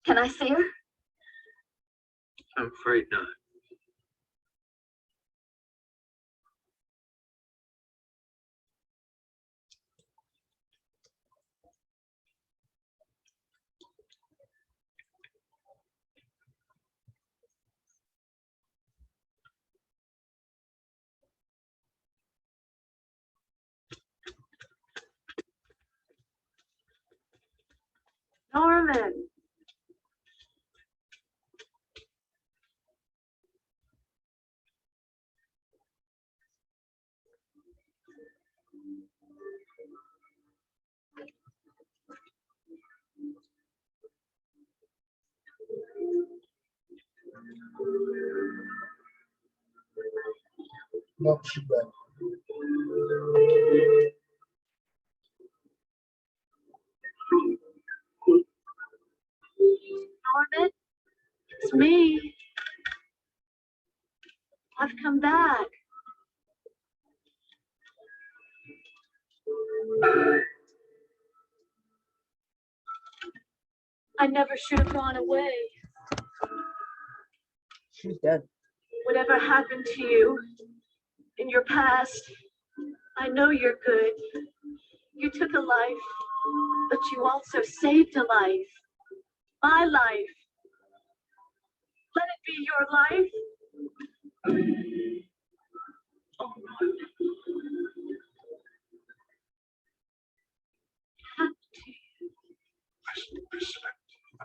S6: Can I see her?
S3: I'm afraid not.
S12: Norman.
S1: Not too bad.
S12: Norman, it's me. I've come back. I never should have gone away.
S1: She's dead.
S12: Whatever happened to you in your past, I know you're good. You took a life, but you also saved a life. My life. Let it be your life. Oh,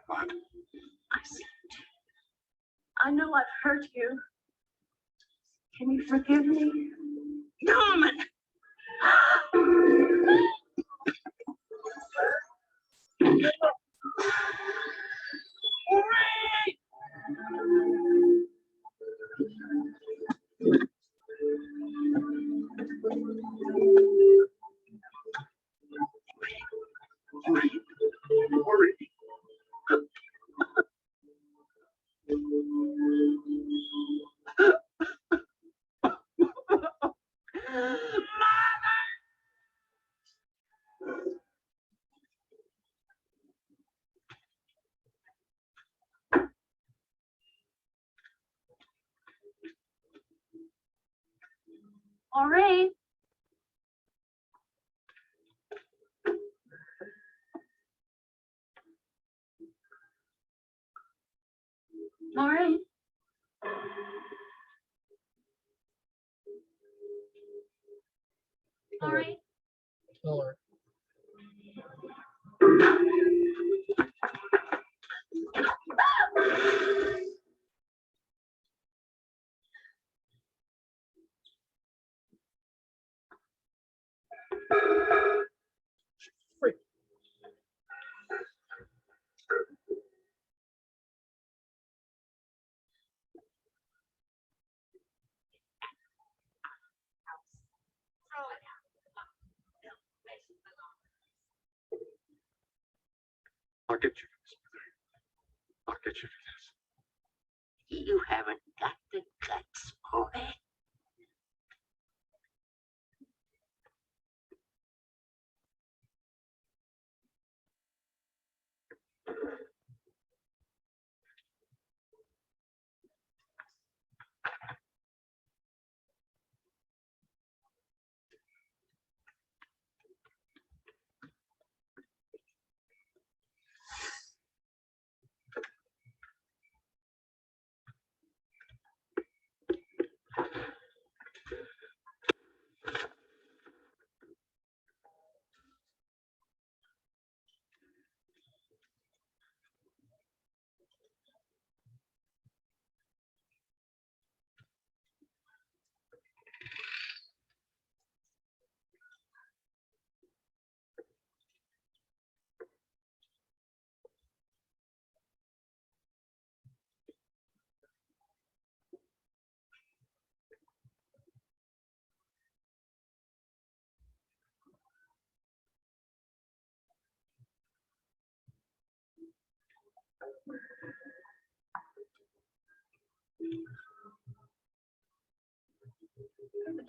S12: Norman. I know I've hurt you. Can you forgive me? Norman! Maureen. Maureen. Maureen.
S1: Tell her. Freak.
S4: I'll get you for this, Mother. I'll get you for this.
S13: You haven't got the guts, boy.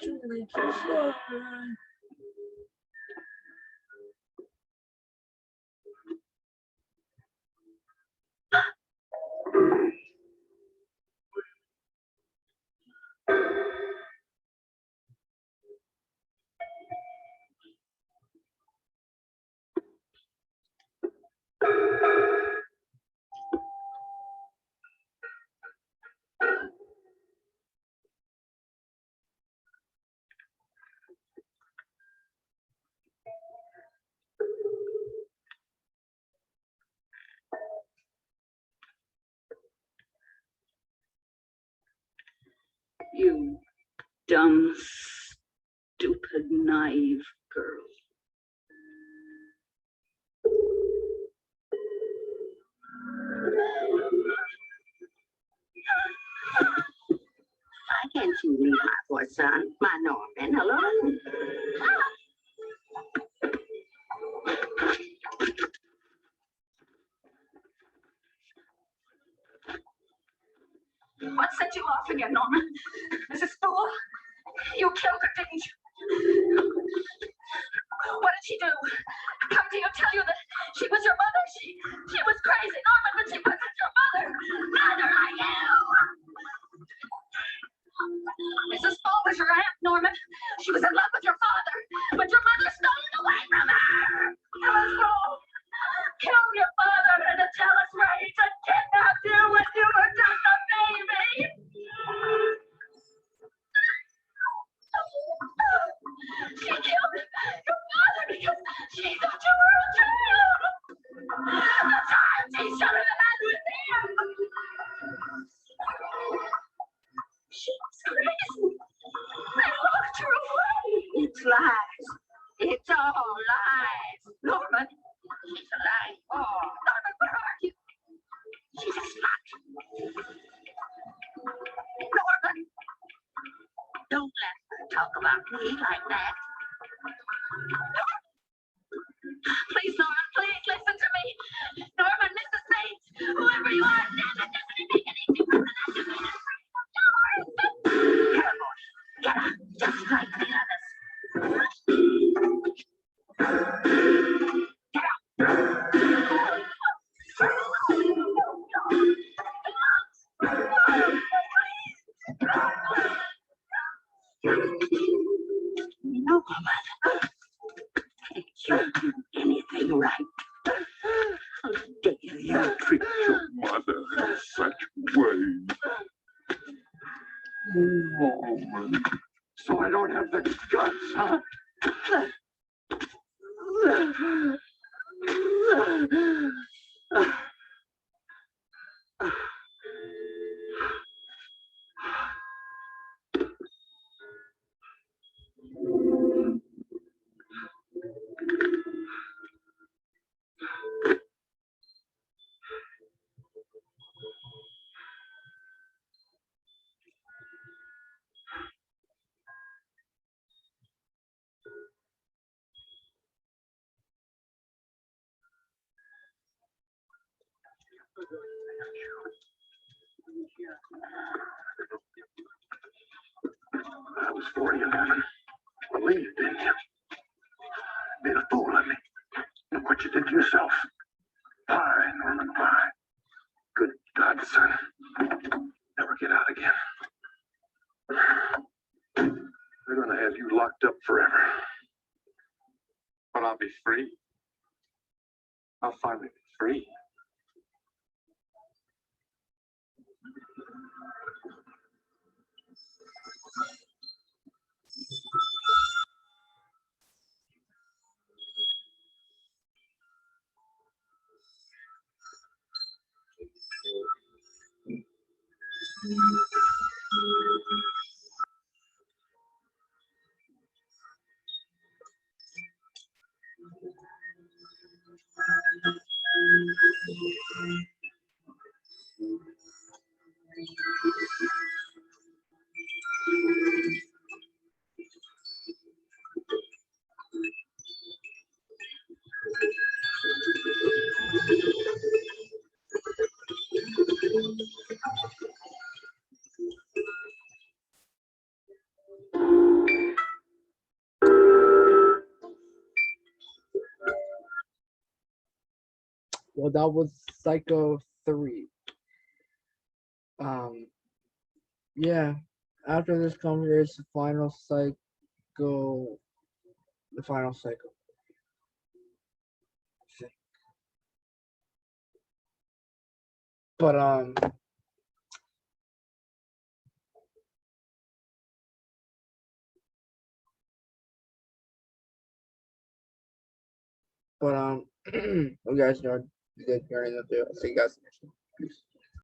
S1: Julie, sorry.
S6: You dumb, stupid, naive girl.
S13: Why can't you leave my poor son, my Norman, alone?
S6: What set you off again, Norman? Mrs. Fool? You killed her, didn't you? What did she do? Come to you, tell you that she was your mother. She was crazy, Norman, but she wasn't your mother. Mother, I am. Mrs. Fool was your aunt, Norman. She was in love with your father, but your mother stole it away from her. Mrs. Fool killed your father in a jealous rage and kidnapped you when you were just a baby. She killed your father because she thought you were a child. The child she should have had with him. She was crazy. They locked her away.
S13: It's lies. It's all lies.
S6: Norman, she's alive. Oh, Norman, where are you?
S13: She's a slut.
S6: Norman,
S13: Don't let her talk about me like that.
S6: please, Norman, please listen to me. Norman, Mrs. Bates, whoever you are, damn it, doesn't it make any difference?
S13: Get her, boy. Get her. Just like the others. Get out. No, Mother. Can't you do anything right? How dare you treat your
S10: Mother in such ways. Woman.
S11: So I don't have the guts, huh? I was 40-11. Believe it, didn't you? Made a fool of me. Look what you did to yourself. Fine, Norman, fine. Good God, son. Never get out again. They're gonna have you locked up forever.
S4: But I'll be free. I'll finally be free.
S1: Well, that was Psycho 3. Yeah. After this comes here's the final Psycho. The final Psycho. But you guys know you guys hearing the video. I'll see you guys next time. Peace.